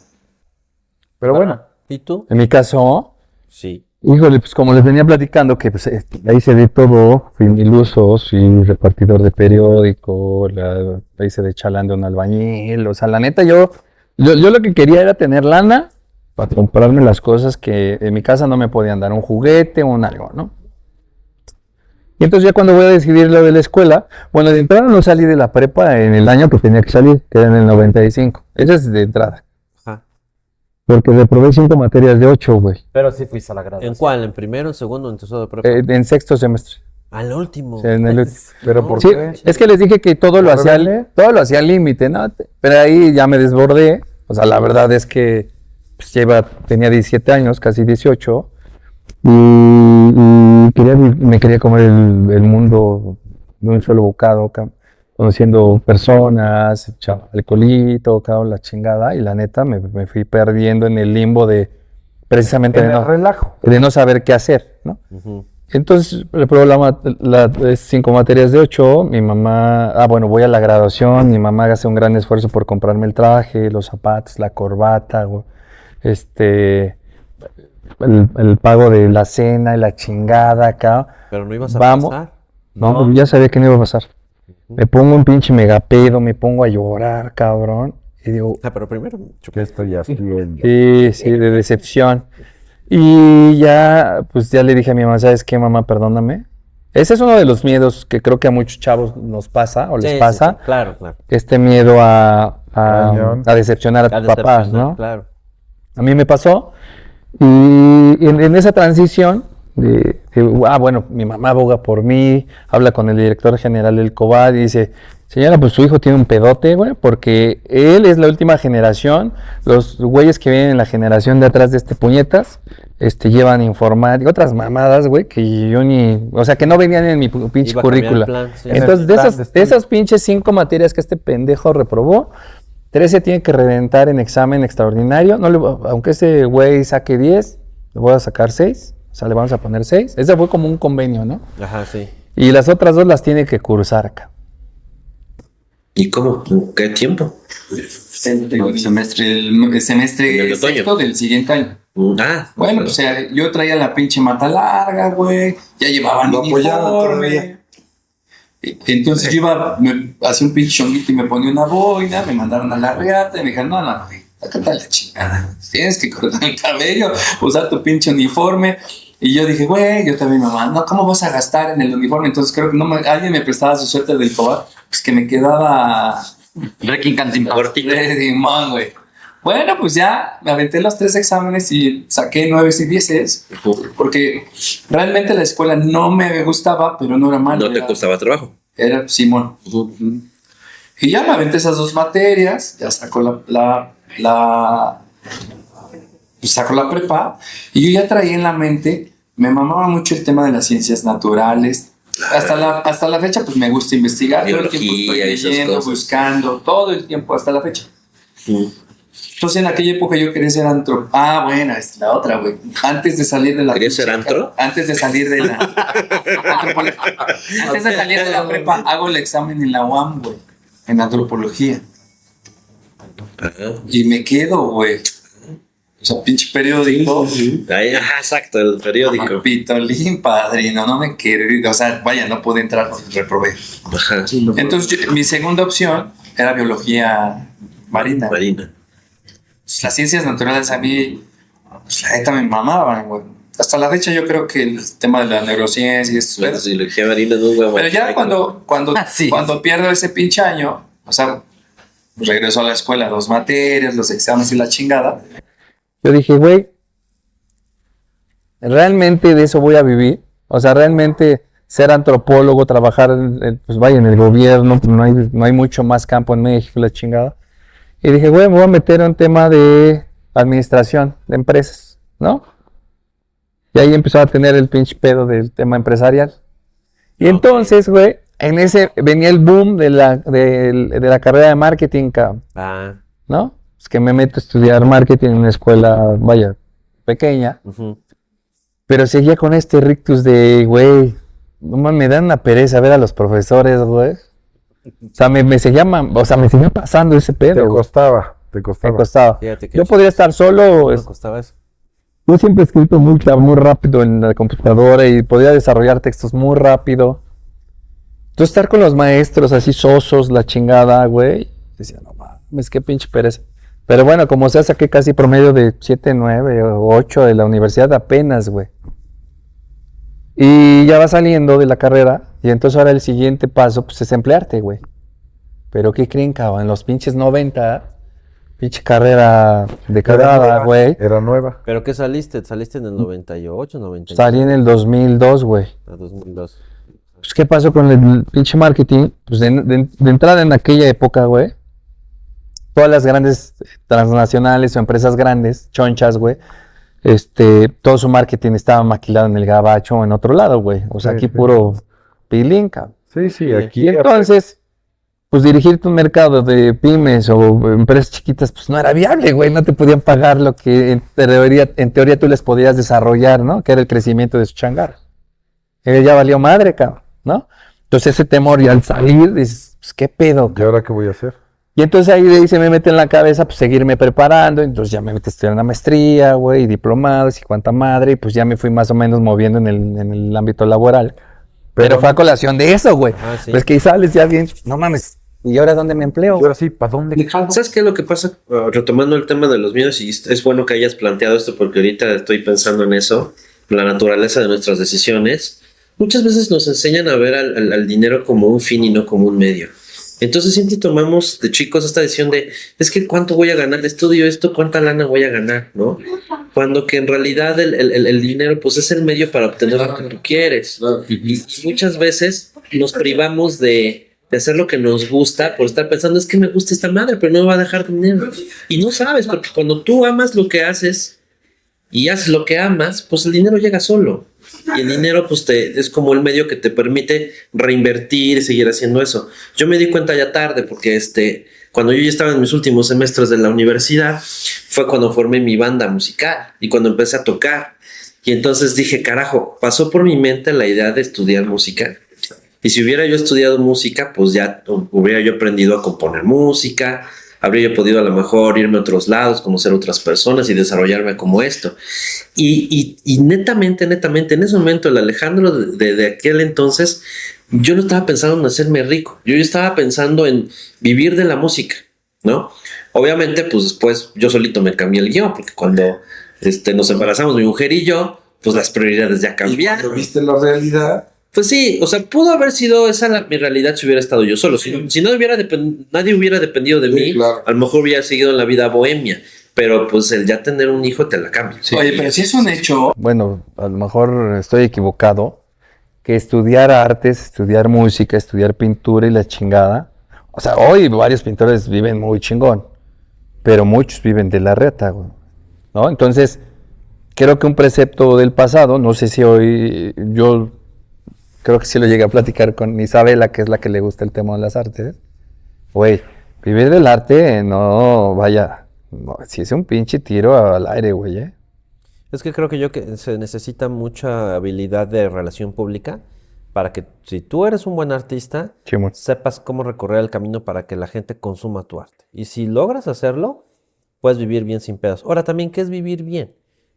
Pero bueno, ¿Y tú? en mi caso, Sí. híjole, pues como les venía platicando, que pues ahí se de todo, fui iluso, fui repartidor de periódico, la hice de chalán de un albañil, o sea, la neta yo lo que quería era tener lana para comprarme las cosas que en mi casa no me podían dar, un juguete, un algo, ¿no? Y entonces ya cuando voy a decidir lo de la escuela, bueno, de entrada no salí de la prepa en el año que tenía que salir, que era en el 95, eso es de entrada. Ajá. Porque reprobé 5 materias de 8, güey. Pero sí fuiste a la graduación. ¿En cuál? ¿En primero, en segundo, en tercero de prepa? En sexto semestre. Al último. Sí, en el último. ¿Pero por Sí, qué? es que les dije que todo lo hacía al límite, ¿no? Pero ahí ya me desbordé. O sea, la verdad es que pues, tenía 17 años, casi 18. Y me quería comer el mundo de un solo bocado, conociendo personas, echaba alcoholito, la chingada. Y la neta me fui perdiendo en el limbo de precisamente En el relajo. de no saber qué hacer, ¿no? Ujú. Entonces, reprobé las 5 materias de 8, mi mamá, bueno, voy a la graduación, mi mamá hace un gran esfuerzo por comprarme el traje, los zapatos, la corbata, el pago de la cena y la chingada acá. Pero no ibas a Vamos. pasar. No, ya sabía que no iba a pasar. Me pongo un pinche megapedo, me pongo a llorar, cabrón, y digo, Pero primero, ¿Qué estoy haciendo? sí, de decepción. Y ya, pues ya le dije a mi mamá, ¿sabes qué, mamá? Perdóname. Ese es uno de los miedos que creo que a muchos chavos nos pasa o les pasa. Sí, claro. Este miedo a Cañón. decepcionar a tus papás, ¿no? Claro. A mí me pasó. Y en esa transición, bueno, mi mamá aboga por mí, habla con el director general del COBAD y dice, señora, pues su hijo tiene un pedote, güey, porque él es la última generación, los güeyes que vienen en la generación de atrás de puñetas, llevan informática, otras mamadas, güey, que yo o sea, que no venían en mi pinche Iba a cambiar el currícula. plan, sí. Entonces, de esas pinches 5 materias que este pendejo reprobó, 13 tiene que reventar en examen extraordinario, aunque ese güey saque 10, le voy a sacar 6, o sea, le vamos a poner 6. Ese fue como un convenio, ¿no? Ajá, sí. Y las otras 2 las tiene que cursar acá. ¿Y cómo? ¿En qué tiempo? El semestre El de otoño. sexto del siguiente año. Ah, Bueno, pues yo traía la pinche mata larga, güey. Ya llevaba mi Lo apoyaron uniforme. todavía. Entonces yo me hacía un pinche chonguito y me ponía una boina, me mandaron a la reata y me dijeron, no, güey, sácate la chingada. Tienes que cortar el cabello, usar tu pinche uniforme. Y yo dije, güey, yo también, mamá, no, ¿cómo vas a gastar en el uniforme? Entonces creo que alguien me prestaba su suéter del cobar, pues que me quedaba Requiem Cantinflas. de Simón, güey. Bueno, pues ya me aventé los 3 exámenes y saqué 9 y 10, porque realmente la escuela no me gustaba, pero no era malo. no te costaba trabajo. Era Simón. Y ya me aventé esas 2 materias, ya sacó sacó la prepa, y yo ya traía en la mente, me mamaba mucho el tema de las ciencias naturales. Hasta la fecha, pues me gusta investigar. Todo el tiempo estoy Biología y esas leyendo, cosas. buscando, todo el tiempo hasta la fecha. Mm. Entonces en aquella época yo quería ser antro. Ah, bueno, es la otra, güey. Antes de salir de la... ¿Querías ser antro? Antes de salir de la... Antes de salir de la prepa, hago el examen en la UAM, güey. En antropología. Ajá. Y me quedo, güey. O sea, pinche periódico. Ahí, ajá, exacto, el periódico. Pitolín, padrino, no me quiero. O sea, vaya, no pude entrar, reprobé. Ajá. Entonces, mi segunda opción era biología marina. Marina. Pues, las ciencias naturales a mí, pues, la neta me mamaban, güey. Hasta la fecha yo creo que el tema de la neurociencia y eso. La biología marina no es huevo. Pero ya cuando Sí. pierdo ese pinche año, o sea, regreso a la escuela, 2 materias, los exámenes y la chingada. Yo dije, güey, ¿realmente de eso voy a vivir? O sea, realmente ser antropólogo, trabajar, pues vaya, en el gobierno, pues, no hay mucho más campo en México, la chingada. Y dije, güey, me voy a meter en un tema de administración de empresas, ¿no? Y ahí empezó a tener el pinche pedo del tema empresarial. Y entonces, güey, en ese venía el boom de la carrera de marketing, cabrón, Ah, ¿no? Es que me meto a estudiar marketing en una escuela, vaya, pequeña. ujú. Pero seguía con este rictus de, güey, no mames, me dan una pereza ver a los profesores, güey. O sea, me seguía pasando ese Te pedo, güey. costaba, te Me costaba. costaba. Fíjate que Yo podría estar solo, me costaba eso. yo siempre he escrito muy rápido en la computadora y podía desarrollar textos muy rápido. Entonces estar con los maestros así sosos, la chingada, güey. Decía, no mames, qué pinche pereza. Pero bueno, como sea, saqué casi promedio de 7, 9 o 8 de la universidad apenas, güey. Y ya va saliendo de la carrera y entonces ahora el siguiente paso pues es emplearte, güey. Pero ¿qué creen, cabrón? En los pinches 90, pinche carrera de cagada, güey. Era nueva. ¿Pero qué saliste? ¿Saliste en el 98, 99? Salí en el 2002, güey. A 2002. Pues, ¿qué pasó con el pinche marketing? Pues de entrada en aquella época, güey, todas las grandes transnacionales o empresas grandes, chonchas, güey, todo su marketing estaba maquilado en el gabacho o en otro lado, güey. O sea, Sí, aquí sí. puro pilín, cabrón. Sí, aquí. Y entonces, pues dirigirte un mercado de pymes o empresas chiquitas, pues no era viable, güey. No te podían pagar lo que en teoría tú les podías desarrollar, ¿no? Que era el crecimiento de su changar. Ya valió madre, cabrón, ¿no? Entonces ese temor y al salir, dices, pues qué pedo, ¿Y cabrón. ahora qué voy a hacer? Y entonces ahí se me mete en la cabeza, pues seguirme preparando. Entonces ya me metí a estudiar una maestría, güey, y diplomados y cuánta madre. Y pues ya me fui más o menos moviendo en el ámbito laboral. Pero fue a colación de eso, güey. Ah, sí. Pues que ahí sales ya bien, no mames. ¿Y ahora dónde me empleo? Y ahora sí, ¿para dónde? ¿Sabes qué es lo que pasa? Retomando el tema de los miedos, y es bueno que hayas planteado esto porque ahorita estoy pensando en eso, la naturaleza de nuestras decisiones. Muchas veces nos enseñan a ver al dinero como un fin y no como un medio. Entonces siempre tomamos de chicos esta decisión de, es que cuánto voy a ganar de estudio esto, cuánta lana voy a ganar, ¿no? Cuando que en realidad el dinero pues es el medio para obtener lo que tú quieres. Y muchas veces nos privamos de hacer lo que nos gusta por estar pensando, es que me gusta esta madre, pero no me va a dejar dinero. Y no sabes, porque cuando tú amas lo que haces y haces lo que amas, pues el dinero llega solo. Y el dinero pues es como el medio que te permite reinvertir y seguir haciendo eso. Yo me di cuenta ya tarde porque cuando yo ya estaba en mis últimos semestres de la universidad fue cuando formé mi banda musical y cuando empecé a tocar. Y entonces dije, carajo, pasó por mi mente la idea de estudiar música. Y si hubiera yo estudiado música, pues ya hubiera yo aprendido a componer música, habría yo podido a lo mejor irme a otros lados, conocer otras personas y desarrollarme como esto. Y netamente, en ese momento, el Alejandro de aquel entonces, yo no estaba pensando en hacerme rico. Yo estaba pensando en vivir de la música, ¿no? Obviamente, pues después yo solito me cambié el guión, porque cuando nos embarazamos mi mujer y yo, pues las prioridades ya Y cambiaron. cuando viste la realidad, Pues sí, o sea, pudo haber sido esa mi realidad si hubiera estado yo solo. Si no nadie hubiera dependido de Sí, mí, claro. a lo mejor hubiera seguido en la vida bohemia. Pero pues el ya tener un hijo te la cambia. Oye, pero si es un hecho, Bueno, a lo mejor estoy equivocado, que estudiar artes, estudiar música, estudiar pintura y la chingada. O sea, hoy varios pintores viven muy chingón, pero muchos viven de la reta, güey, ¿no? Entonces, creo que un precepto del pasado, no sé si hoy, yo creo que sí lo llegué a platicar con Isabela, que es la que le gusta el tema de las artes. Güey, vivir del arte, no, vaya, no, si es un pinche tiro al aire, güey, ¿eh? Es que creo que se necesita mucha habilidad de relación pública para que si tú eres un buen artista, Chimón. sepas cómo recorrer el camino para que la gente consuma tu arte. Y si logras hacerlo, puedes vivir bien sin pedos. Ahora también, ¿qué es vivir bien?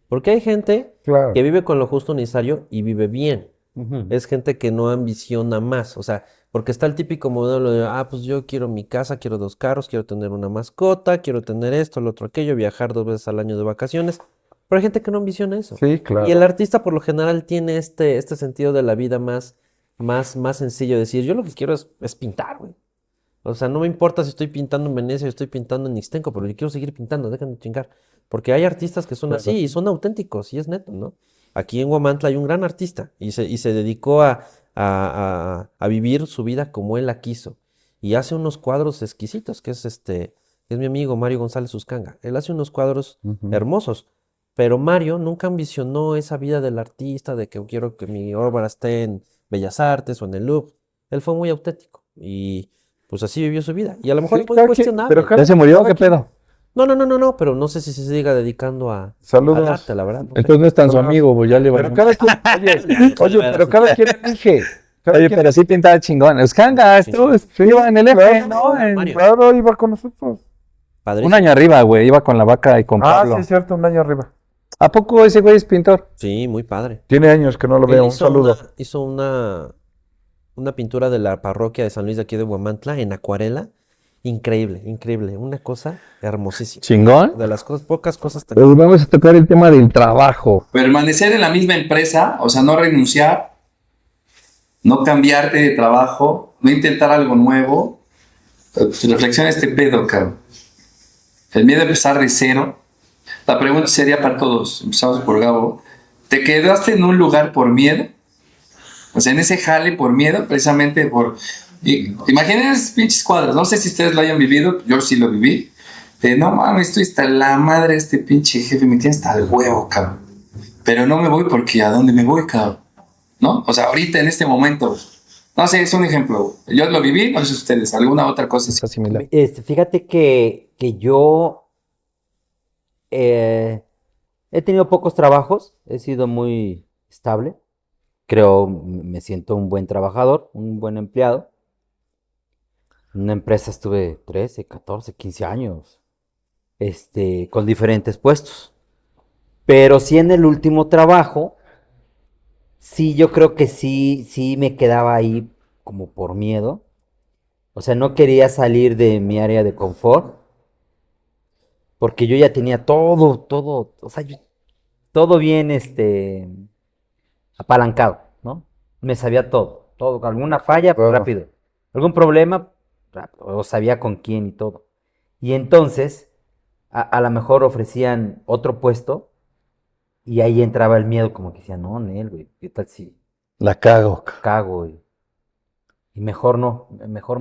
Porque hay gente Claro. que vive con lo justo necesario y vive bien. Es gente que no ambiciona más. O sea, porque está el típico modelo de, pues yo quiero mi casa, quiero 2 carros, quiero tener una mascota, quiero tener esto, lo otro, aquello, viajar 2 veces al año de vacaciones. Pero hay gente que no ambiciona eso. Sí, claro. Y el artista por lo general tiene este sentido de la vida más sencillo. Decir, yo lo que quiero es pintar, güey. O sea, no me importa si estoy pintando en Venecia o estoy pintando en Ixtenco, pero yo quiero seguir pintando, déjenme de chingar. Porque hay artistas que son así y son auténticos, y es neto, ¿no? Aquí en Huamantla hay un gran artista y se dedicó a vivir su vida como él la quiso. Y hace unos cuadros exquisitos, que es mi amigo Mario González Uscanga. Él hace unos cuadros hermosos. Pero Mario nunca ambicionó esa vida del artista, de que quiero que mi obra esté en Bellas Artes o en el Louvre. Él fue muy auténtico y pues así vivió su vida. Y a lo mejor Sí, es muy cada quien- cuestionable. pero cada- ¿Ya se murió? cada ¿Qué quien- pedo? No, pero no sé si se siga dedicando al Saludos. arte, la verdad. no sé. Entonces no es tan su amigo, pues ya le Pero va. cada quien, oye, pero cada quien elige. Cada Oye, quien- pero sí pintaba chingón. Euskanga, esto iba en el F, ¿no? Mario. Claro, iba con nosotros. Padrísimo. Un año arriba, güey, iba con la vaca y con Ah, Pablo. sí, es cierto, un año arriba. ¿A poco ese güey es pintor? Sí, muy padre. Tiene años que no lo Él veo. Un saludo. hizo una pintura de la parroquia de San Luis de aquí de Huamantla en acuarela. Increíble, increíble. Una cosa hermosísima. Chingón. De las pocas cosas tan... Pues vamos a tocar el tema del trabajo. permanecer en la misma empresa, o sea, no renunciar, no cambiarte de trabajo, no intentar algo nuevo. Reflexiona este pedo, cabrón. El miedo a empezar de cero. La pregunta sería para todos, empezamos por Gabo. ¿Te quedaste en un lugar por miedo? O sea, en ese jale por miedo, precisamente por... Imaginen esos pinches cuadros, no sé si ustedes lo hayan vivido, yo sí lo viví. No mames, estoy hasta la madre de este pinche jefe, me tiene hasta el huevo, cabrón. Pero no me voy porque ¿a dónde me voy, cabrón? ¿No? O sea, ahorita, en este momento, no sé, es un ejemplo. Yo lo viví, no sé ustedes, alguna otra cosa. Está similar. Fíjate que yo he tenido pocos trabajos, he sido muy estable. Creo, me siento un buen trabajador, un buen empleado. En una empresa estuve 13, 14, 15 años, con diferentes puestos. Pero sí en el último trabajo, sí, yo creo que sí me quedaba ahí como por miedo. O sea, no quería salir de mi área de confort, porque yo ya tenía todo, o sea, todo bien, apalancado, ¿no? Me sabía todo, alguna falla, Todo. rápido, algún problema, rápido, o sabía con quién y todo. Y entonces, a lo mejor ofrecían otro puesto, y ahí entraba el miedo, como que decía, no, Nel, güey, ¿qué tal si La cago. cago, y mejor no, mejor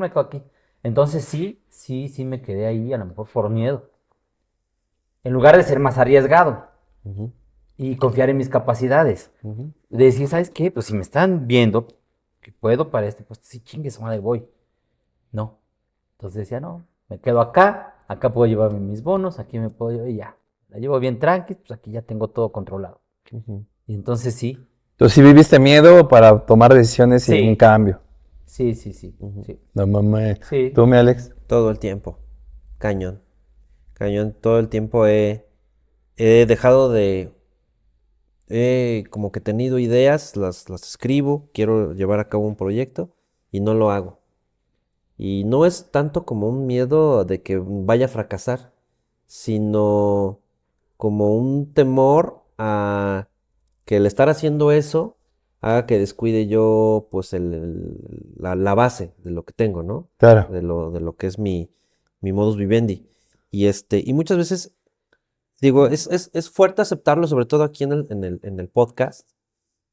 me quedo aquí? Entonces sí me quedé ahí, a lo mejor por miedo. En lugar de ser más arriesgado Ujú, y confiar en mis capacidades. ujú. De decir, ¿sabes qué? Pues si me están viendo que puedo para pues sí, chingue su madre, voy. No. Entonces decía, no, me quedo acá puedo llevarme mis bonos, aquí me puedo llevar y ya. La llevo bien tranqui, pues aquí ya tengo todo controlado. Ujú. Y entonces sí, Entonces sí viviste miedo para tomar decisiones Sí. sin un cambio. sí. Ujú. Sí. No mames. Sí. ¿Tú, mi Alex? Todo el tiempo. cañón. Cañón, todo el tiempo he dejado de... como que he tenido ideas, las escribo, quiero llevar a cabo un proyecto y no lo hago. Y no es tanto como un miedo de que vaya a fracasar, sino como un temor a que el estar haciendo eso haga que descuide yo pues la base de lo que tengo, ¿no? Claro. De lo que es mi modus vivendi. Y muchas veces digo, es fuerte aceptarlo, sobre todo aquí en el podcast,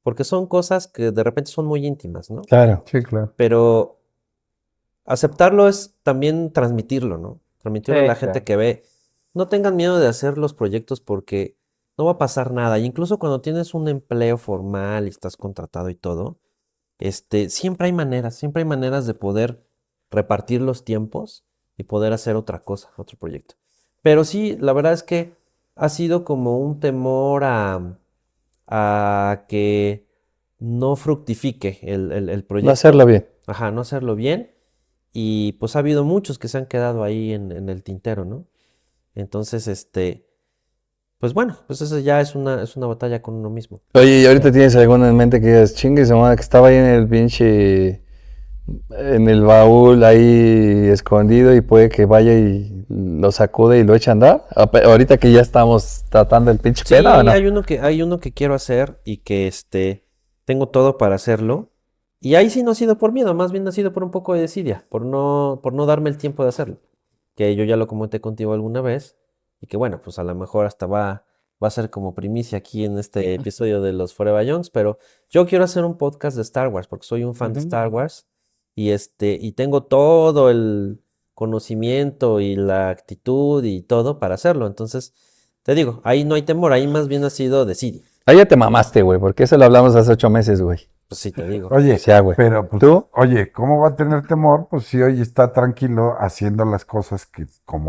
porque son cosas que de repente son muy íntimas, ¿no? Claro. Sí, claro. Pero aceptarlo es también transmitirlo, ¿no? Transmitirlo a Sí, la gente claro. que ve. No tengan miedo de hacer los proyectos porque no va a pasar nada. Y incluso cuando tienes un empleo formal y estás contratado y todo, siempre hay maneras de poder repartir los tiempos y poder hacer otra cosa, otro proyecto. Pero sí, la verdad es que ha sido como un temor a que no fructifique el No proyecto. hacerlo bien. Ajá, no hacerlo bien. Y pues ha habido muchos que se han quedado ahí en el tintero, ¿no? Entonces, pues bueno, pues eso ya es una batalla con uno mismo. Oye, ¿y ahorita tienes alguna en mente que digas, chingue, su madre, que estaba ahí en el pinche, en el baúl ahí escondido y puede que vaya y lo sacude y lo eche a andar? Ahorita que ya estamos tratando el pinche Sí, pedo, ¿o no? hay uno que quiero hacer y que tengo todo para hacerlo. Y ahí sí no ha sido por miedo, más bien ha sido por un poco de desidia, por no darme el tiempo de hacerlo. Que yo ya lo comenté contigo alguna vez y que bueno, pues a lo mejor hasta va a ser como primicia aquí en este episodio de los Forever Youngs, pero yo quiero hacer un podcast de Star Wars porque soy un fan de Star Wars y tengo todo el conocimiento y la actitud y todo para hacerlo. Entonces, te digo, ahí no hay temor, ahí más bien ha sido desidia. Ahí ya te mamaste, güey, porque eso lo hablamos hace 8 meses, güey. Pues sí, te digo. Oye, O sea, güey. pero pues, ¿Tú? oye, ¿cómo va a tener temor? Pues si hoy está tranquilo haciendo las cosas que con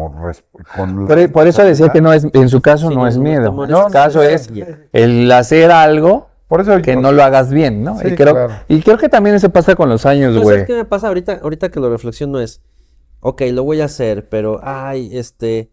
Por eso decía que no es, en su caso Sí, no es no es miedo. temor, En su es caso es desidia. el hacer algo Por eso que no lo hagas bien, ¿no? Sí, y, creo, claro. y creo que también eso pasa con los años, Pero güey. ¿sabes qué me pasa ahorita que lo reflexiono es, ok, lo voy a hacer, pero, ay, este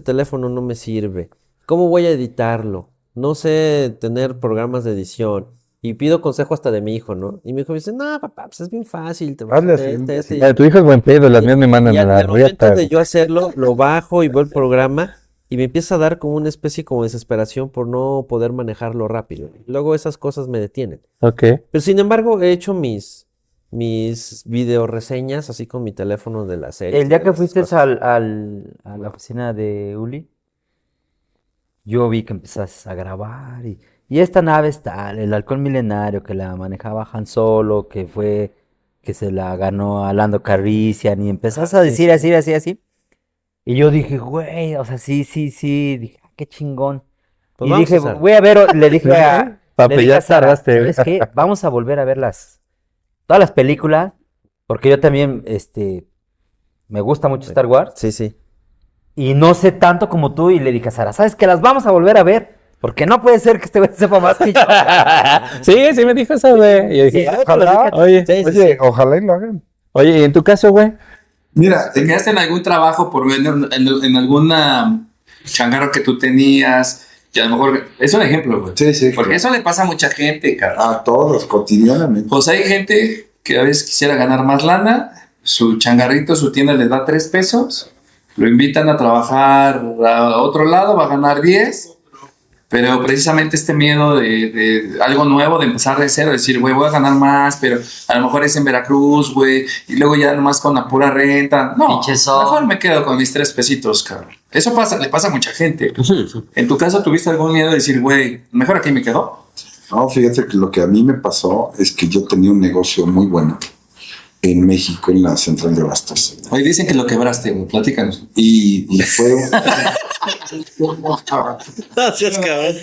teléfono no me sirve. ¿Cómo voy a editarlo? No sé tener programas de edición. Y pido consejo hasta de mi hijo, ¿no? Y mi hijo me dice, no, papá, pues es bien fácil. Te vas Hazle a así, este, Tu hijo es buen pedo, las mías me mandan y a la al momento riata. de yo hacerlo, lo bajo y veo el programa y me empieza a dar como una especie como de desesperación por no poder manejarlo rápido. Luego esas cosas me detienen. Ok. Pero sin embargo, he hecho mis video reseñas así con mi teléfono de la serie. El día que fuiste a la oficina de Uli, yo vi que empezaste a grabar y esta nave es tal, el halcón milenario que la manejaba Han Solo, que se la ganó a Lando Calrissian y empezaste a decir así. Y yo dije, güey, o sea, sí, dije, qué chingón. Pues Y vamos dije, a hacer. voy a ver, le dije a Papi, ya Sara, tardaste, güey. ¿sabes qué? Vamos a volver a ver todas las películas, porque yo también, me gusta mucho Star Wars. Sí, sí. Y no sé tanto como tú, y le dije a Sara, ¿sabes qué? Las vamos a volver a ver, porque no puede ser que este güey sepa más que yo. Sí, me dijo eso, güey. Y yo dije, Sí, te lo dije a ti. oye, Sí, sí, Oye, sí. ojalá y lo hagan. oye, ¿y en tu caso, güey? Mira, ¿Te quedaste en algún trabajo por ver en alguna changarro que tú tenías? Que a lo mejor es un ejemplo, güey. sí, sí, Porque eso le pasa a mucha gente, cabrón. a todos cotidianamente. Pues hay gente que a veces quisiera ganar más lana, su changarrito, su tienda les da 3 pesos, lo invitan a trabajar a otro lado, va a ganar 10, pero precisamente este miedo de algo nuevo, de empezar de cero, decir, güey, voy a ganar más, pero a lo mejor es en Veracruz, güey, y luego ya nomás con la pura renta. No, Pinche sol. mejor me quedo con mis 3 pesitos, cabrón. Eso le pasa a mucha gente. En tu caso, ¿tuviste algún miedo de decir, güey, mejor aquí me quedo? No, fíjate que lo que a mí me pasó es que yo tenía un negocio muy bueno en México, en la central de abastos. Hoy dicen que lo quebraste, güey, platícanos. Y fue... No seas cabrón.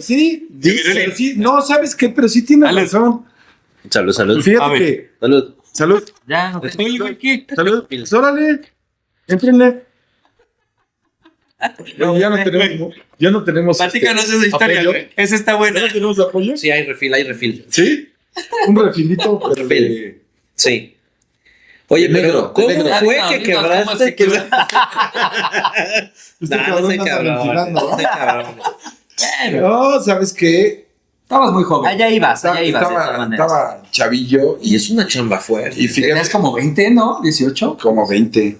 Sí, pero sí, no, ¿sabes qué? Pero sí tiene razón. Salud, salud. Fíjate que... Salud. Salud. Ya, no te... Oye, güey, ¿qué? Salud. Pues, órale. Éntrenle. No, ya no tenemos... Platícanos esa historia, apoyo. güey. Esa está buena. ¿Ya no tenemos apoyo? Sí, hay refil, hay refil. ¿Sí? Un refilito, pero Refil. Sí. Oye, pero negro, ¿cómo negro. fue No, que dinos, ¿cómo es quebraste? que Este No, cabrón soy anda cabrón. ventilando, ¿no? Soy cabrón. No, ¿sabes qué? Estabas muy joven. Allá ibas, de todas maneras. Estaba chavillo Y es una chamba fuerte. y fíjate, Tenías como 20, ¿no? 18. como 20.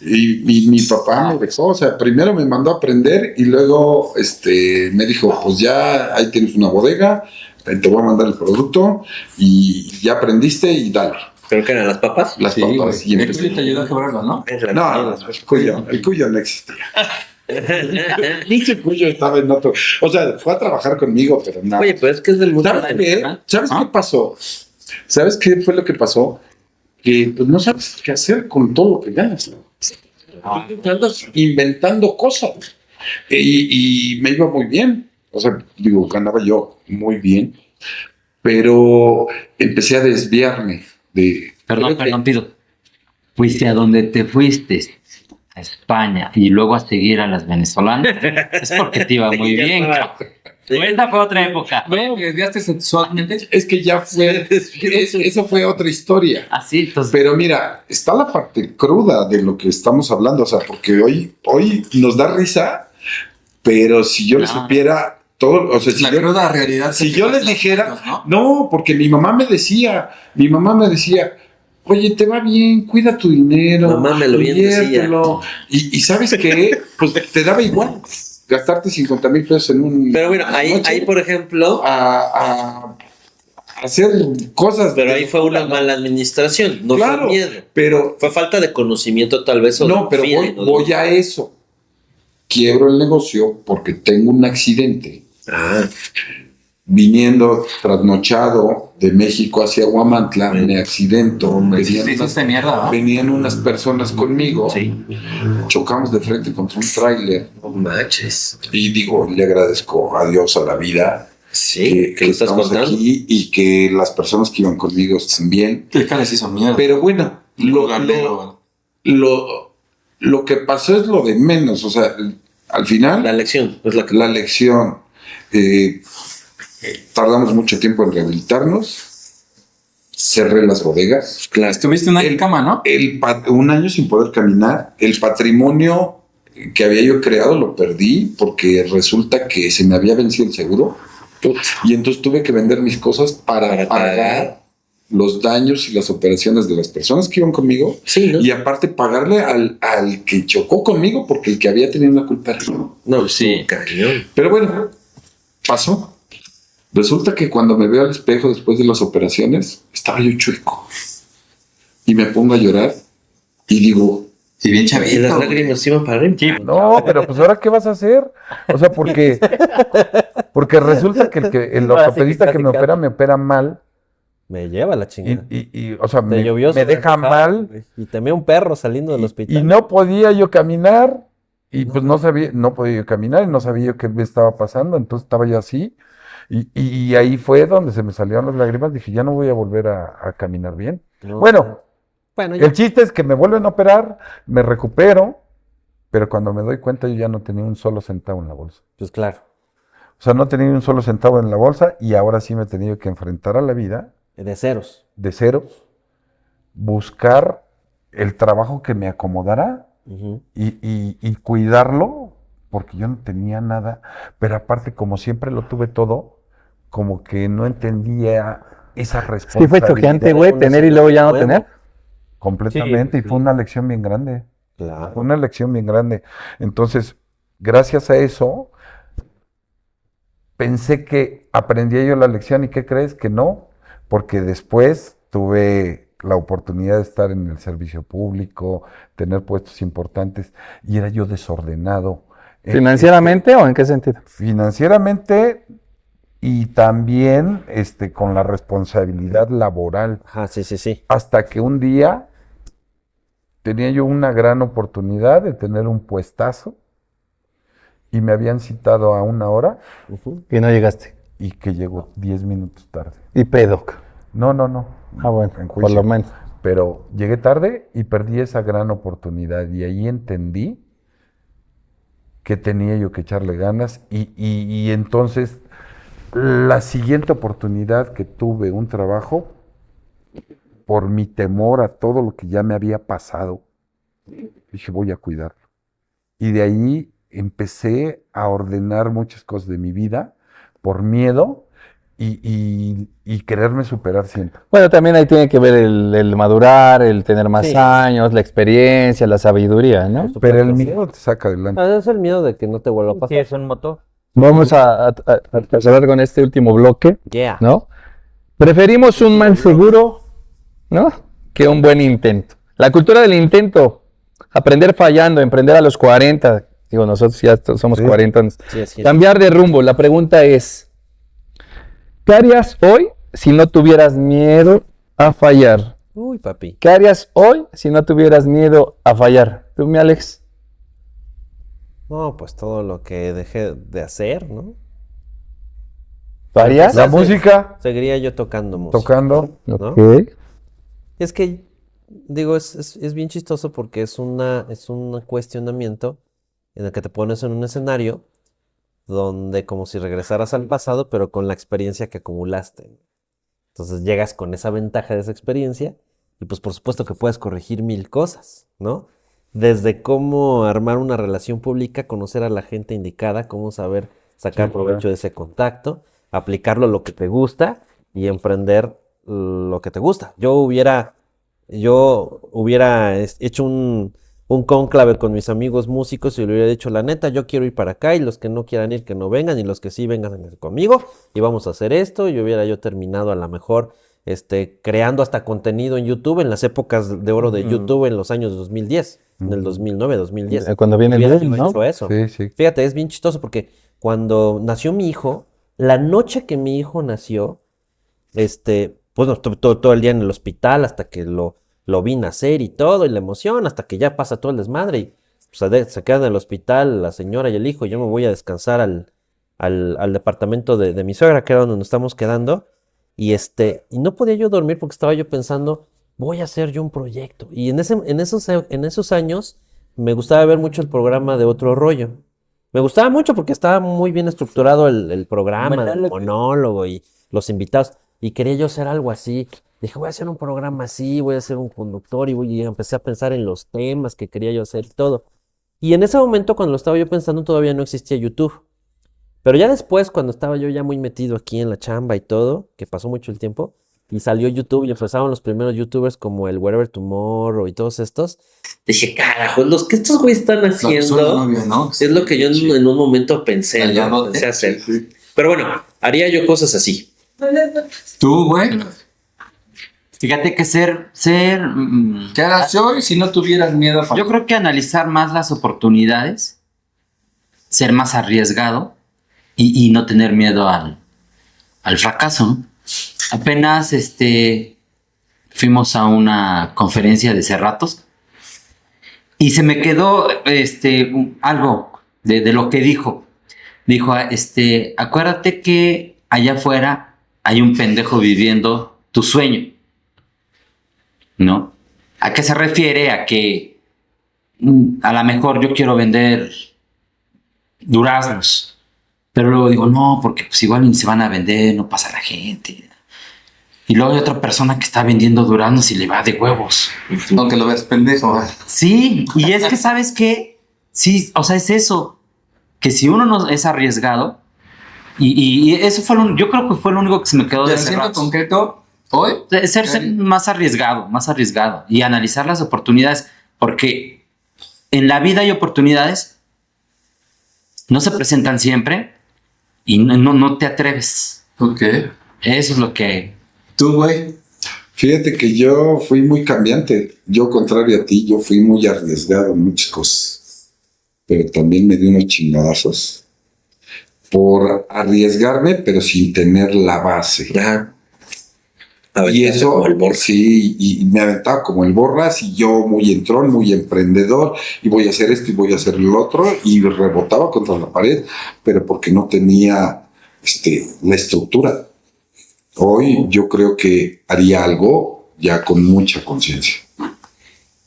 Y mi papá me dejó, o sea, primero me mandó a aprender y luego me dijo, pues ya ahí tienes una bodega, te voy a mandar el producto y ya aprendiste y dale, ¿Pero qué eran las papas? las Sí, papas. güey. Y El empecé. cuyo te ayudó a quebrarlo, ¿no? No, el cuyo no existía. Dice cuyo estaba en otro. O sea, fue a trabajar conmigo, pero nada. Oye, pues es que es del mundo. ¿Sabes qué? ¿Sabes ¿Ah? qué pasó? ¿Sabes qué fue lo que pasó? Que pues, no sabes qué hacer con todo lo que ganas. Andas inventando cosas. Y me iba muy bien. O sea, digo, ganaba yo muy bien. Pero empecé a desviarme de... Perdón, pido. Fuiste a donde te fuiste, a España, y luego a seguir a las venezolanas. Es porque te iba muy bien, cabrón. Esta fue otra época. Bueno, desviaste sexualmente. Es que ya fue... eso fue otra historia. Así, entonces. Pero mira, está la parte cruda de lo que estamos hablando, o sea, porque hoy nos da risa, pero si yo les Claro. supiera todo, o sea, La cruda realidad. si yo les dijera, ¿no? no, porque mi mamá me decía, oye, te va bien, cuida tu dinero, Mamá me lo bien inviértelo". Y ¿sabes qué? Pues te daba igual gastarte 50,000 pesos en un... Pero bueno, ahí por ejemplo, a hacer cosas. pero de ahí fue una locura, ¿no? mala administración, no Claro, fue miedo. pero Fue falta de conocimiento tal vez. O no, de pero feeling, ¿no? voy a eso. Quiebro el negocio porque tengo un accidente Ah, viniendo trasnochado de México hacia Huamantla, me accidento. Te Venían hiciste mierda, ¿va? venían unas personas conmigo, chocamos de frente contra un tráiler no manches. y digo, le agradezco a Dios, a la vida, Sí, que lo estás estamos contando. aquí y que las personas que iban conmigo estén bien. ¿Qué cara se hizo mierda? Pero bueno, lo que pasó es lo de menos, o sea, al final La lección es la que. la lección. Tardamos mucho tiempo en rehabilitarnos, cerré las bodegas, Claro. Estuviste una cama, ¿no? un año sin poder caminar, el patrimonio que había yo creado lo perdí porque resulta que se me había vencido el seguro y entonces tuve que vender mis cosas para pagar los daños y las operaciones de las personas que iban conmigo Sí, ¿no? y aparte pagarle al que chocó conmigo porque el que había tenido la culpa era yo. No, sí, cañón. Pero bueno, pasó. Resulta que cuando me veo al espejo después de las operaciones, estaba yo chueco. Y me pongo a llorar y digo, Y bien Y chavito. las güey. lágrimas iban para arriba. No, pero pues ahora qué vas a hacer? O sea, porque resulta que el ortopedista que me opera mal Me lleva la chingada. o sea, Te llovió me sobre deja mojado, mal güey. Y temía un perro saliendo del hospital. y no podía yo caminar y pues no podía yo caminar y no sabía yo qué me estaba pasando, entonces estaba yo así y ahí fue donde se me salieron las lágrimas, dije ya no voy a volver a caminar bien. No, Bueno, bueno, ya. el chiste es que me vuelven a operar, me recupero, pero cuando me doy cuenta yo ya no tenía un solo centavo en la bolsa. Pues claro. O sea, no tenía un solo centavo en la bolsa y ahora sí me he tenido que enfrentar a la vida De ceros. de cero, buscar el trabajo que me acomodara Ujú. y cuidarlo, porque yo no tenía nada, pero aparte, como siempre lo tuve todo, como que no entendía esa Sí responsabilidad. fue choqueante, güey, tener y luego ya no Nuevo. tener. Completamente, y fue una lección bien grande. Claro. Fue una lección bien grande. Entonces, gracias a eso, pensé que aprendía yo la lección y ¿qué crees? Que no, porque después tuve la oportunidad de estar en el servicio público, tener puestos importantes y era yo desordenado. ¿Financieramente o en qué sentido? Financieramente y también con la responsabilidad laboral. Ajá, sí, sí, sí. Hasta que un día tenía yo una gran oportunidad de tener un puestazo y me habían citado a 1 hora Ujú. Y no llegaste. y que llegó 10 minutos tarde. Y pedo. No. Ah, bueno, En por juicio. lo menos. Pero llegué tarde y perdí esa gran oportunidad y ahí entendí que tenía yo que echarle ganas y entonces la siguiente oportunidad que tuve un trabajo por mi temor a todo lo que ya me había pasado, dije, voy a cuidarlo. Y de ahí empecé a ordenar muchas cosas de mi vida por miedo y quererme superar siempre. Bueno, también ahí tiene que ver el madurar, el tener más Sí. años, la experiencia, la sabiduría, ¿no? Pero el miedo te saca adelante. Es el miedo de que no te vuelva a Sí, pasar. es un motor. Vamos a cerrar con este último bloque, Yeah. ¿no? Preferimos un mal seguro, ¿no? Que un buen intento. La cultura del intento, aprender fallando, emprender a los 40, digo, nosotros ya somos 40 años. Sí, así es. Cambiar de rumbo. La pregunta es, ¿qué harías hoy si no tuvieras miedo a fallar? Uy, papi. ¿Qué harías hoy si no tuvieras miedo a fallar? ¿Tú, mi Alex? No, pues todo lo que dejé de hacer, ¿no? ¿Lo harías? La música, Seguiría yo tocando música. tocando. ¿no? Ok. Es que, digo, es bien chistoso porque es un cuestionamiento en el que te pones en un escenario donde como si regresaras al pasado, pero con la experiencia que acumulaste. Entonces llegas con esa ventaja de esa experiencia y pues por supuesto que puedes corregir mil cosas, ¿no? Desde cómo armar una relación pública, conocer a la gente indicada, cómo saber sacar provecho de ese contacto, aplicarlo a lo que te gusta y emprender lo que te gusta. Yo hubiera hecho un cónclave con mis amigos músicos y le hubiera dicho, la neta, yo quiero ir para acá y los que no quieran ir, que no vengan y los que sí vengan conmigo y vamos a hacer esto. Y hubiera yo terminado a lo mejor creando hasta contenido en YouTube en las épocas de oro de YouTube en los años 2010, en el 2009, 2010. Cuando viene el Hubiera boom, yo ¿no? hecho eso. Sí, sí. Fíjate, es bien chistoso porque cuando nació mi hijo, la noche que mi hijo nació, pues no, estuve todo el día en el hospital hasta que lo vi nacer y todo, y la emoción, hasta que ya pasa todo el desmadre y pues, se quedan en el hospital la señora y el hijo, y yo me voy a descansar al departamento de mi suegra, que era donde nos estamos quedando, y no podía yo dormir porque estaba yo pensando, voy a hacer yo un proyecto. Y en esos años me gustaba ver mucho el programa de Otro Rollo. Me gustaba mucho porque estaba muy bien estructurado el programa, el monólogo y los invitados. Y quería yo hacer algo así. Dije, voy a hacer un programa así, voy a ser un conductor y empecé a pensar en los temas que quería yo hacer y todo. Y en ese momento, cuando lo estaba yo pensando, todavía no existía YouTube. Pero ya después, cuando estaba yo ya muy metido aquí en la chamba y todo, que pasó mucho el tiempo, y salió YouTube y empezaron los primeros YouTubers como el Wherever Tomorrow y todos estos, dije, carajo, los que estos güeyes están haciendo es lo que yo en un momento pensé, ¿no? Pensé hacer. Pero bueno, haría yo cosas así. Tú, güey. Fíjate que ¿Qué harás hoy si no tuvieras miedo a fallar? yo creo que analizar más las oportunidades, ser más arriesgado y no tener miedo al fracaso. Apenas fuimos a una conferencia de Cerratos y se me quedó algo de lo que dijo. Dijo, acuérdate que allá afuera hay un pendejo viviendo tu sueño, ¿no? ¿A qué se refiere? A que a lo mejor yo quiero vender duraznos, pero luego digo, no, porque pues igual ni se van a vender, no pasa la gente. Y luego hay otra persona que está vendiendo duraznos y le va de huevos. Aunque lo veas pendejo. Sí, y es que, ¿sabes qué? Sí, o sea, es eso, que si uno no es arriesgado, y eso fue yo creo que fue lo único que se me quedó de Pero siendo Cerratos. concreto, hoy Ser más arriesgado y analizar las oportunidades, porque en la vida hay oportunidades, no se presentan siempre y no te atreves. Ok. Eso es lo que... Tú, güey. Fíjate que yo fui muy cambiante. Yo, contrario a ti, yo fui muy arriesgado en muchas cosas. Pero también me di unos chingadazos por arriesgarme, pero sin tener la base. Y eso, como el Borras. sí, y me aventaba como el Borras, y yo muy entrón, muy emprendedor, y voy a hacer esto y voy a hacer lo otro, y rebotaba contra la pared, pero porque no tenía la estructura. Hoy yo creo que haría algo ya con mucha conciencia.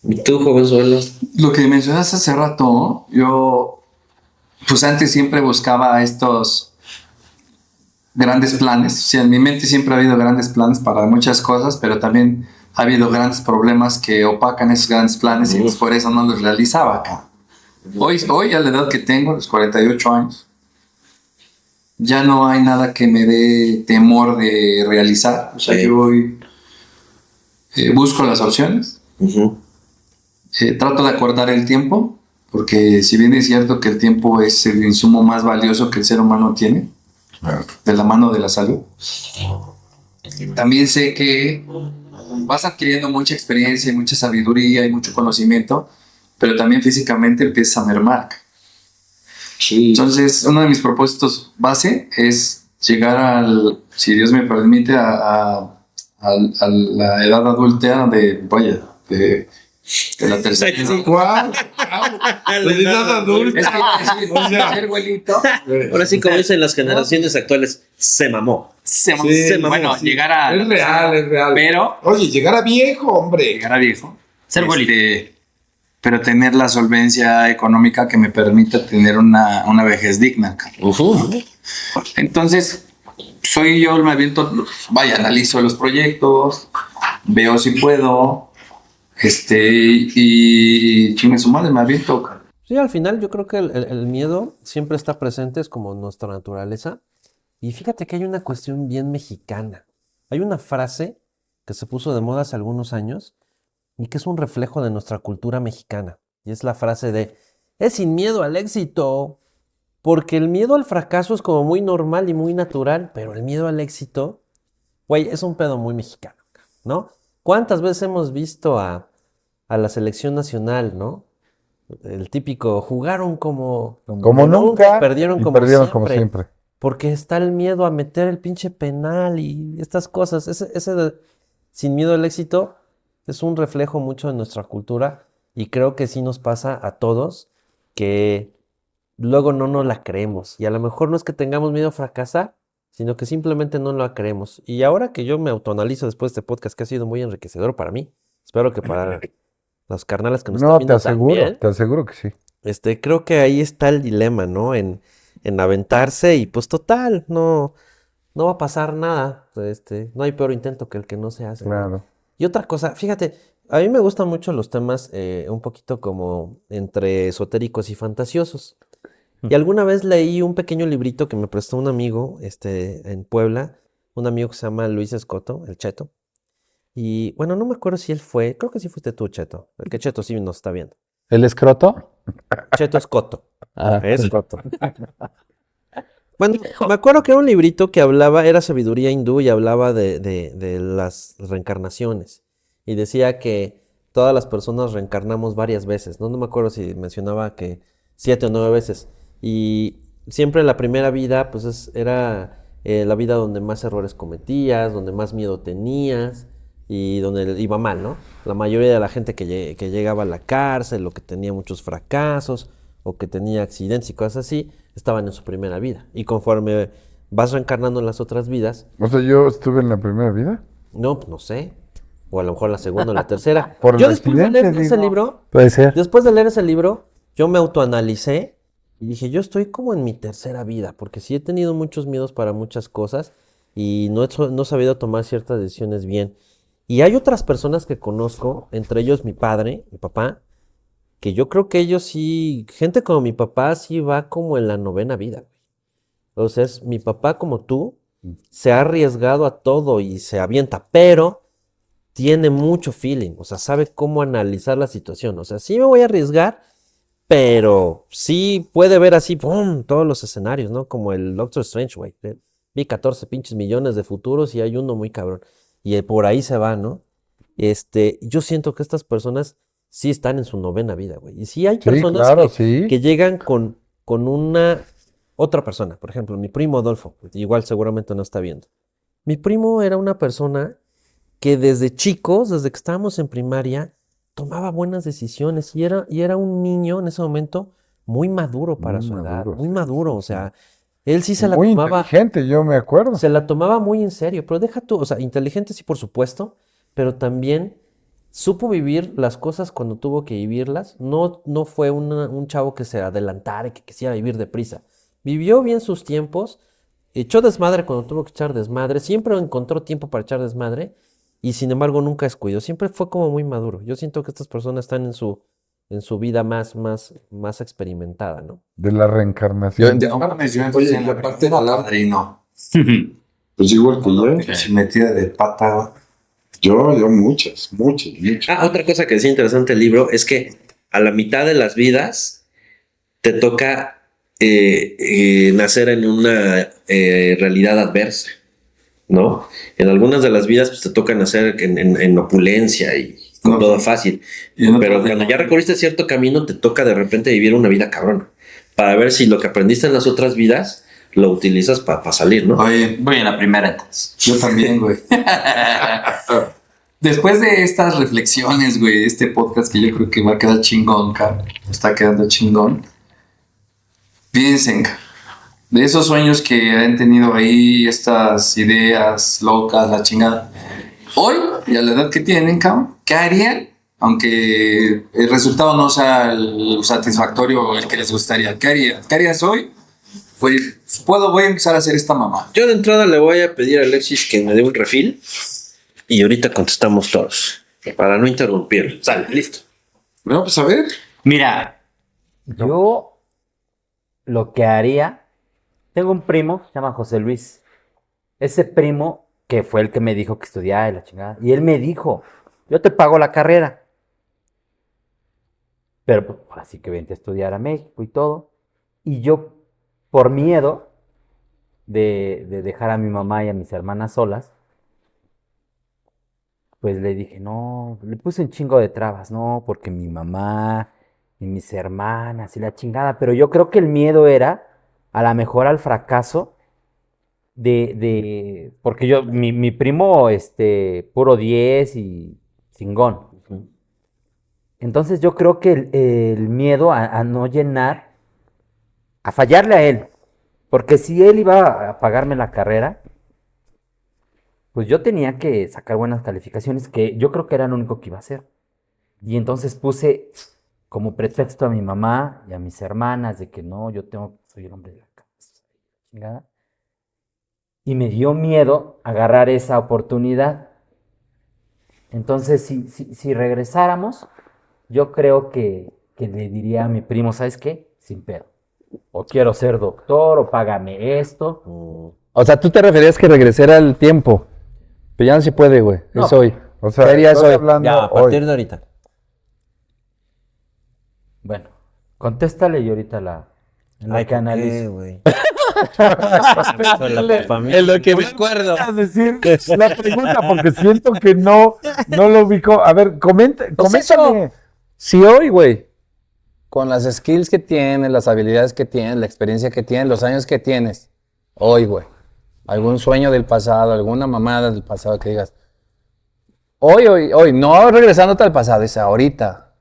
¿Y tú, jovenzuelo? Lo que mencionaste hace rato, yo pues antes siempre buscaba estos grandes planes. O sea, en mi mente siempre ha habido grandes planes para muchas cosas, pero también ha habido grandes problemas que opacan esos grandes planes y pues por eso no los realizaba acá. Hoy, a la edad que tengo, los 48 años, ya no hay nada que me dé temor de realizar. O sea, yo hoy busco las opciones, trato de acordar el tiempo, porque si bien es cierto que el tiempo es el insumo más valioso que el ser humano tiene, de la mano de la salud, también sé que vas adquiriendo mucha experiencia y mucha sabiduría y mucho conocimiento, pero también físicamente empiezas a mermar. Entonces, uno de mis propósitos base es llegar si Dios me permite, a la edad adulta de la tercera. ¿Cuál? La edad adulta. Es que iba a decir, O sea, ser abuelito. Ahora sí, como dicen las generaciones actuales, se mamó. Se mamó. Bueno, sí. llegar a... Es real, es real. Pero... Oye, llegar a viejo, hombre. Llegar a viejo. Ser abuelito. Pero tener la solvencia económica que me permita tener una vejez digna. Entonces, me aviento, analizo los proyectos, veo si puedo, y chingue su madre, me aviento. Sí, al final yo creo que el miedo siempre está presente, es como nuestra naturaleza. Y fíjate que hay una cuestión bien mexicana. Hay una frase que se puso de moda hace algunos años y que es un reflejo de nuestra cultura mexicana. Y es la frase de, es sin miedo al éxito. Porque el miedo al fracaso es como muy normal y muy natural, pero el miedo al éxito, güey, es un pedo muy mexicano, ¿no? ¿Cuántas veces hemos visto a la selección nacional, ¿no? El típico, jugaron como nunca perdieron y como perdieron siempre, como siempre. porque está el miedo a meter el pinche penal y estas cosas. Ese sin miedo al éxito es un reflejo mucho de nuestra cultura y creo que sí nos pasa a todos que luego no nos la creemos. Y a lo mejor no es que tengamos miedo a fracasar, sino que simplemente no la creemos. Y ahora que yo me autoanalizo después de este podcast, que ha sido muy enriquecedor para mí, espero que para los carnales que nos están No, te viendo aseguro, también, te aseguro que sí. creo que ahí está el dilema, ¿no? En aventarse y pues total, no va a pasar nada. No hay peor intento que el que no se hace, ¿no? Claro. Y otra cosa, fíjate, a mí me gustan mucho los temas un poquito como entre esotéricos y fantasiosos. Y alguna vez leí un pequeño librito que me prestó un amigo en Puebla, un amigo que se llama Luis Escoto, el Cheto. Y bueno, no me acuerdo si él fue, creo que sí fuiste tú, Cheto, porque Cheto sí nos está viendo. ¿El escroto? Cheto Escoto. Ah. Escoto. Bueno, me acuerdo que era un librito que era sabiduría hindú y hablaba de las reencarnaciones. Y decía que todas las personas reencarnamos varias veces, ¿no? No me acuerdo si mencionaba que 7 o 9 veces. Y siempre la primera vida, pues era la vida donde más errores cometías, donde más miedo tenías y donde iba mal, ¿no? La mayoría de la gente que llegaba a la cárcel o que tenía muchos fracasos o que tenía accidentes y cosas así, estaban en su primera vida. Y conforme vas reencarnando en las otras vidas... O sea, yo estuve en la primera vida. No, pues no sé. O a lo mejor la segunda o la tercera. Por el Yo después de leer accidente, ese digo. libro... Puede ser. Después de leer ese libro, yo me autoanalicé y dije, yo estoy como en mi tercera vida, porque sí he tenido muchos miedos para muchas cosas y no he sabido tomar ciertas decisiones bien. Y hay otras personas que conozco, entre ellos mi padre, mi papá, que yo creo que ellos sí, gente como mi papá sí va como en la 9ª vida. O sea, mi papá como tú, se ha arriesgado a todo y se avienta, pero tiene mucho feeling, o sea, sabe cómo analizar la situación. O sea, sí me voy a arriesgar, pero sí puede ver así, ¡pum!, todos los escenarios, ¿no? Como el Doctor Strange, güey. Vi 14 pinches millones de futuros y hay uno muy cabrón. Y por ahí se va, ¿no? Yo siento que estas personas sí están en su 9ª vida, güey. Y sí hay Sí, personas claro, sí. que llegan con una otra persona. Por ejemplo, mi primo Adolfo, igual seguramente no está viendo. Mi primo era una persona que desde chicos, desde que estábamos en primaria, tomaba buenas decisiones y era un niño en ese momento muy maduro para Muy su edad, maduro, muy sí. maduro, o sea, él sí se la Muy tomaba, inteligente, yo me acuerdo. se la tomaba muy en serio, pero deja tú, o sea, inteligente sí, por supuesto, pero también supo vivir las cosas cuando tuvo que vivirlas, no fue un chavo que se adelantara y que quisiera vivir deprisa, vivió bien sus tiempos, echó desmadre cuando tuvo que echar desmadre, siempre encontró tiempo para echar desmadre y sin embargo nunca descuidó, siempre fue como muy maduro. Yo siento que estas personas están en su vida más experimentada, ¿no? De la reencarnación. No mames, yo Oye, en y la aparte película, de la- padrino. Pues igual que yo. Que se metía de pata. Yo muchas. Otra cosa que decía interesante el libro es que a la mitad de las vidas te toca nacer en una realidad adversa, ¿no? En algunas de las vidas pues, te toca nacer en opulencia y con No. todo fácil. Y en Pero otras cuando no. ya recorriste cierto camino, te toca de repente vivir una vida cabrona. Para ver si lo que aprendiste en las otras vidas lo utilizas para salir, ¿no? Oye, Voy en la primera entonces. yo también, güey. Después de estas reflexiones, güey, este podcast que yo creo que va a quedar chingón, cabrón. Está quedando chingón. Piensen, de esos sueños que han tenido ahí, estas ideas locas, la chingada. Hoy, y a la edad que tienen, cabrón, ¿qué harían? Aunque el resultado no sea el satisfactorio o el que les gustaría. ¿Qué harías? ¿Qué harías hoy? Pues, voy a empezar a hacer esta mamá. Yo de entrada le voy a pedir a Alexis que me dé un refil y ahorita contestamos todos para no interrumpir. Sale, listo. No, pues a ver. Mira, Yo lo que haría, tengo un primo, se llama José Luis. Ese primo que fue el que me dijo que estudiara y la chingada. Y él me dijo, yo te pago la carrera. Pero pues, así que vente a estudiar a México y todo. Y yo, por miedo de dejar a mi mamá y a mis hermanas solas, pues le dije, no, le puse un chingo de trabas, no, porque mi mamá y mis hermanas y la chingada, pero yo creo que el miedo era a lo mejor al fracaso porque mi primo, puro 10 y cingón. Entonces yo creo que el miedo a no llenar, a fallarle a él, porque si él iba a pagarme la carrera, pues yo tenía que sacar buenas calificaciones, que yo creo que era lo único que iba a hacer. Y entonces puse como pretexto a mi mamá y a mis hermanas de que no, soy el hombre de la casa. Chingada. Y me dio miedo agarrar esa oportunidad. Entonces, si regresáramos, yo creo que le diría a mi primo, ¿sabes qué? Sin pedo. O quiero ser doctor, o págame esto. O sea, tú te referías que regresara al tiempo. Pero ya no se puede, güey. No. Es hoy. O sea, ¿Qué harías estoy hoy? hablando Ya, a hoy. partir de ahorita. Bueno, contéstale y ahorita en lo que analizo. güey? En lo que me acuerdo. A decir la pregunta porque siento que no lo ubicó. A ver, Pues coméntame. Si hoy, güey, con las skills que tienes, las habilidades que tienes, la experiencia que tienes, los años que tienes, hoy, güey, algún sueño del pasado, alguna mamada del pasado que digas, hoy, no regresándote al pasado, es ahorita.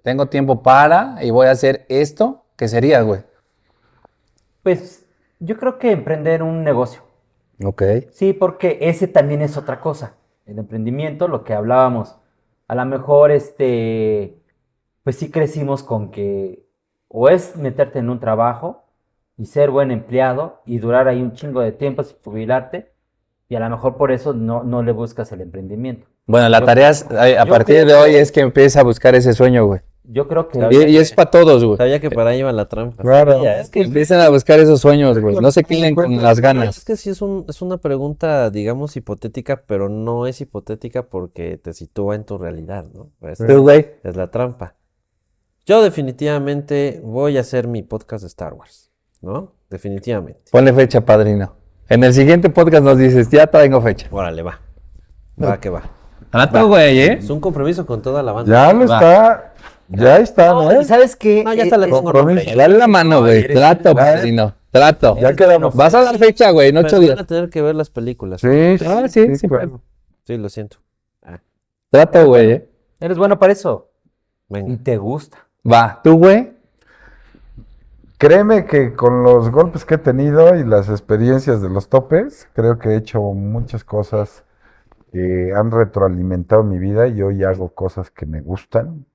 Tengo tiempo y voy a hacer esto, ¿qué sería, güey? Pues yo creo que emprender un negocio. Ok. Sí, porque ese también es otra cosa. El emprendimiento, lo que hablábamos. A lo mejor, pues sí crecimos con que o es meterte en un trabajo y ser buen empleado y durar ahí un chingo de tiempo sin jubilarte, y a lo mejor por eso no le buscas el emprendimiento. Bueno, la tarea a partir de creo hoy que- es que empieces a buscar ese sueño, güey. Yo creo que Y es para todos, güey. Sabía que para ahí iba la trampa. Claro. Ya, es que Empiecen a buscar esos sueños, güey. No se queden con las ganas. Es que sí es una pregunta, digamos, hipotética, pero no es hipotética porque te sitúa en tu realidad, ¿no? Tú, güey. Es la trampa. Yo definitivamente voy a hacer mi podcast de Star Wars, ¿no? Definitivamente. Ponle fecha, padrino. En el siguiente podcast nos dices, ya tengo fecha. Órale, va. Va que va. Trato, güey, ¿eh? Es un compromiso con toda la banda. Ya lo está. Ya está, ¿no? ¿Y sabes qué? No, ya está la tengo compromiso. nombre. Dale la mano, güey. Trato, padrino. Trato. Ya quedamos. Vas a dar fecha, güey, en 8 Pero días. van a tener que ver las películas. Sí, Ah, sí, sí, claro. Sí, lo siento. Trato, güey, ¿eh? Eres bueno para eso. Y Venga. te gusta. Va. ¿Tú, güey? Créeme que con los golpes que he tenido y las experiencias de los topes, creo que he hecho muchas cosas que han retroalimentado mi vida y hoy hago cosas que me gustan.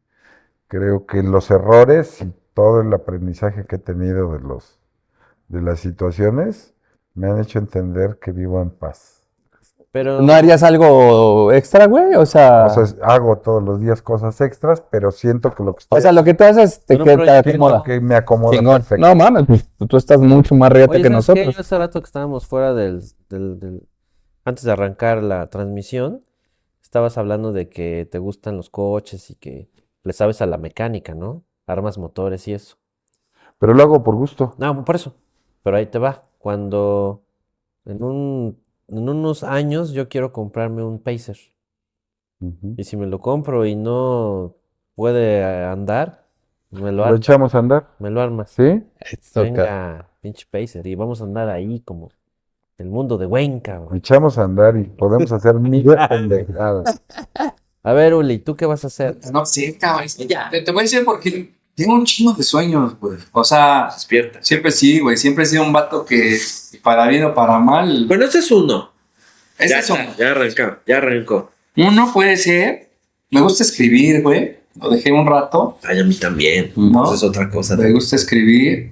Creo que los errores y todo el aprendizaje que he tenido de las situaciones Me han hecho entender que vivo en paz. Pero ¿No harías algo extra, güey? O sea, O sea, hago todos los días cosas extras, pero siento que lo que estoy lo que tú haces te, Un te proyecto acomoda. que me acomoda Chingón. perfecto. No mames, pues, tú estás mucho más regate oye, que ¿sabes qué? nosotros. Yo hace rato que estábamos fuera antes de arrancar la transmisión, estabas hablando de que te gustan los coches y que le sabes a la mecánica, ¿no? Armas motores y eso. Pero lo hago por gusto. No, por eso. Pero ahí te va. Cuando en unos años yo quiero comprarme un Pacer. Ujú. Y si me lo compro y no puede me lo, Lo ar- echamos a andar, me lo armas. ¿sí? Venga, pinche Pacer. Y vamos a andar ahí como el mundo de Cuenca, Lo güey. echamos a andar y podemos hacer mil pendejadas. A ver, Uli, ¿tú qué vas a hacer? No sé, cabrón. Te voy a decir porque tengo un chingo de sueños, güey. O sea, Despierta. siempre sí, güey. Siempre he sido un vato que, para bien o para mal, Bueno, ese es uno. es Ya eso. está, ya arrancó. Uno puede ser, me gusta escribir, güey. Lo dejé un rato. Ay, a mí también. ¿No? Esa es otra cosa. Me gusta escribir.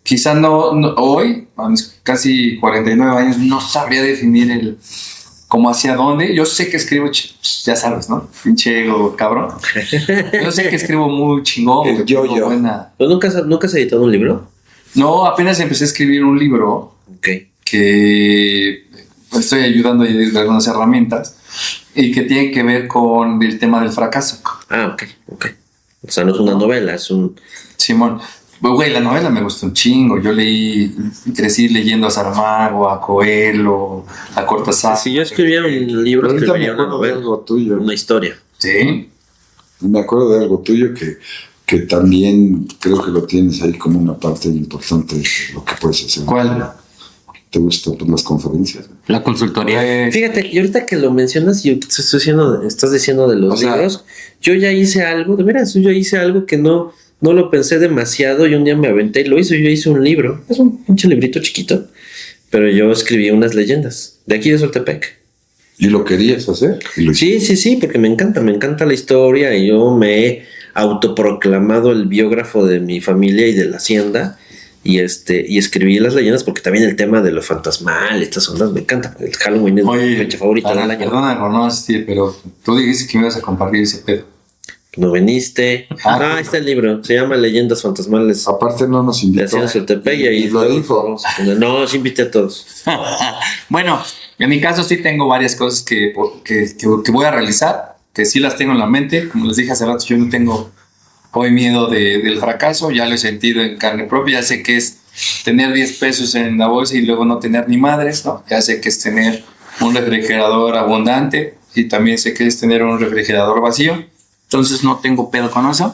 Quizá no hoy, a mis casi 49 años, no sabría definir como hacia dónde. Yo sé que escribo, ya sabes, ¿no? Pinche ego, cabrón. Yo sé que escribo muy chingón. El güey, yo-yo. tengo buena. ¿Pero nunca has editado un libro? No, apenas empecé a escribir un libro Ok. que estoy ayudando a de algunas herramientas y que tiene que ver con el tema del fracaso. Ah, ok. O sea, no es una novela, es un... Simón, güey, la novela me gustó un chingo. Yo crecí leyendo a Saramago, a Coelho, a Cortázar. Si yo escribiera un libro, Ahorita me escribiría una acuerdo de novela, algo tuyo. una historia. Sí. Me acuerdo de algo tuyo que también creo que lo tienes ahí como una parte importante de lo que puedes hacer. ¿Cuál? ¿Te gustan las conferencias? La consultoría. Fíjate, y ahorita que lo mencionas y estás diciendo de los O sea, libros, yo ya hice algo, de veras, yo hice algo que no lo pensé demasiado y un día me aventé y lo hice, yo hice un libro, es un pinche librito chiquito, pero yo escribí unas leyendas de aquí de Soltepec. ¿Y lo querías hacer? Y lo Sí, porque me encanta la historia y yo me he autoproclamado el biógrafo de mi familia y de la hacienda y escribí las leyendas porque también el tema de lo fantasmal, estas ondas me encanta. El Halloween es mi fecha favorita del año. Perdona por no asistir, pero tú dijiste que me ibas a compartir ese pedo. No viniste. Ahí está el libro. Se llama Leyendas Fantasmales Aparte no nos de invitó. Hacienda Soltepec y ahí Y lo dijo. No, os invité a todos. Bueno, en mi caso sí tengo varias cosas que voy a realizar, que sí las tengo en la mente. Como les dije hace rato, yo no tengo hoy miedo del fracaso, ya lo he sentido en carne propia, ya sé que es tener 10 pesos en la bolsa y luego no tener ni madres, ¿no? Ya sé que es tener un refrigerador abundante y también sé que es tener un refrigerador vacío. Entonces no tengo pedo con eso.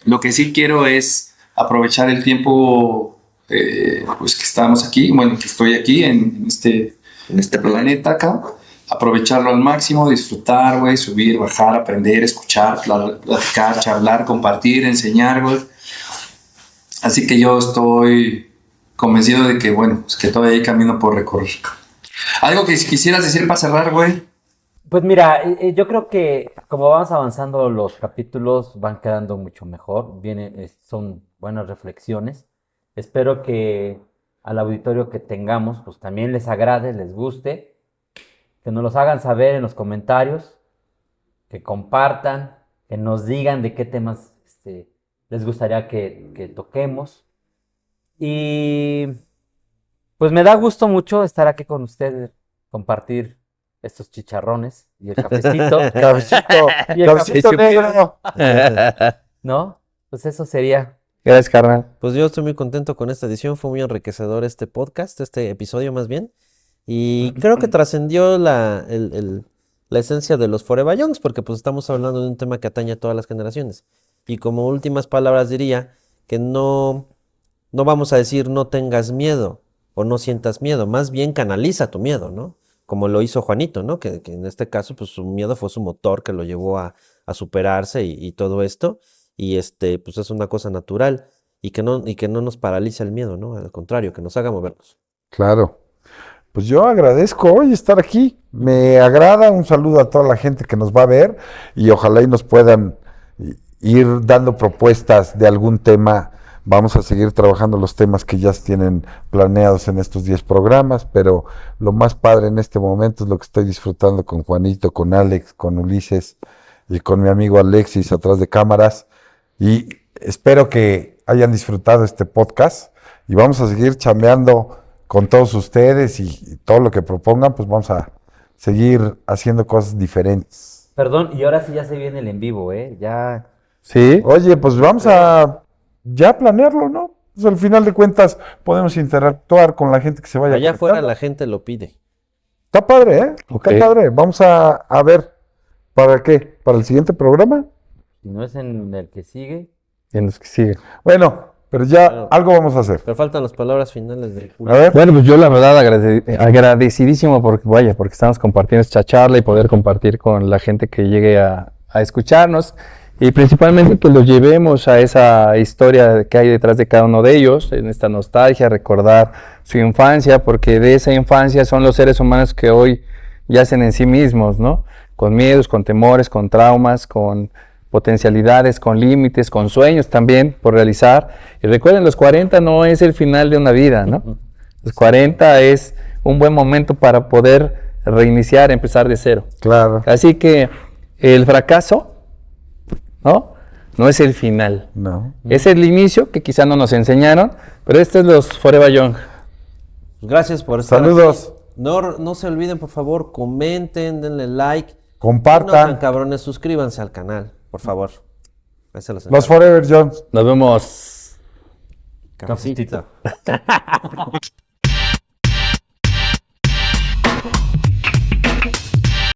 Lo que sí quiero es aprovechar el tiempo pues que estamos aquí, bueno, que estoy aquí en este planeta acá, aprovecharlo al máximo, disfrutar, güey, subir, bajar, aprender, escuchar, platicar, charlar, compartir, enseñar, güey. Así que yo estoy convencido de que, bueno, pues que todavía hay camino por recorrer. Algo que quisieras decir para cerrar, güey. Pues mira, yo creo que como vamos avanzando los capítulos van quedando mucho mejor, son buenas reflexiones. Espero que al auditorio que tengamos pues también les agrade, les guste, que nos los hagan saber en los comentarios, que compartan, que nos digan de qué temas les gustaría que toquemos. Y pues me da gusto mucho estar aquí con ustedes, compartir estos chicharrones y el cafecito. Y el cafecito negro. ¿No? Pues eso sería. Gracias, carnal. Pues yo estoy muy contento con esta edición, fue muy enriquecedor este podcast, este episodio más bien. Y creo que trascendió la esencia de los Forever Youngs, porque pues estamos hablando de un tema que atañe a todas las generaciones. Y como últimas palabras diría que no vamos a decir no tengas miedo o no sientas miedo, más bien canaliza tu miedo, ¿no? Como lo hizo Juanito, ¿no? Que en este caso pues su miedo fue su motor que lo llevó a superarse y todo esto. Y pues es una cosa natural y que no nos paraliza el miedo, ¿no? Al contrario, que nos haga movernos. Claro. Pues yo agradezco hoy estar aquí. Me agrada. Un saludo a toda la gente que nos va a ver y ojalá y nos puedan ir dando propuestas de algún tema Vamos a seguir trabajando los temas que ya tienen planeados en estos 10 programas, pero lo más padre en este momento es lo que estoy disfrutando con Juanito, con Alex, con Ulises y con mi amigo Alexis atrás de cámaras. Y espero que hayan disfrutado este podcast y vamos a seguir chambeando con todos ustedes y todo lo que propongan, pues vamos a seguir haciendo cosas diferentes. Perdón, y ahora sí ya se viene el en vivo, ya. Sí. Oye, pues vamos a ya planearlo, ¿no? Pues al final de cuentas podemos interactuar con la gente que se vaya Allá afuera conectando. la gente lo pide. Está padre, ¿eh? Ok. Está padre. Vamos a ver, ¿para qué? ¿Para el siguiente programa? Si no es en el que sigue. Y en los que siguen. Bueno, pero ya Claro. algo vamos a hacer. Pero faltan las palabras finales de A Julio. ver. Bueno, pues yo la verdad agradecidísimo porque estamos compartiendo esta charla y poder compartir con la gente que llegue a escucharnos y principalmente que los llevemos a esa historia que hay detrás de cada uno de ellos, en esta nostalgia, recordar su infancia, porque de esa infancia son los seres humanos que hoy yacen en sí mismos, ¿no? Con miedos, con temores, con traumas, con potencialidades, con límites, con sueños también por realizar. Y recuerden, los 40 no es el final de una vida, ¿no? Los 40 es un buen momento para poder reiniciar, empezar de cero. Claro. Así que el fracaso, ¿no? No es el final. No. Es el inicio que quizá no nos enseñaron, pero este es los Forever Young. Gracias por estar Saludos. aquí. No se olviden, por favor, comenten, denle like. No sean Compartan. cabrones, suscríbanse al canal, por favor. Ahí se los Los Forever Jones. Nos vemos. Cafecito.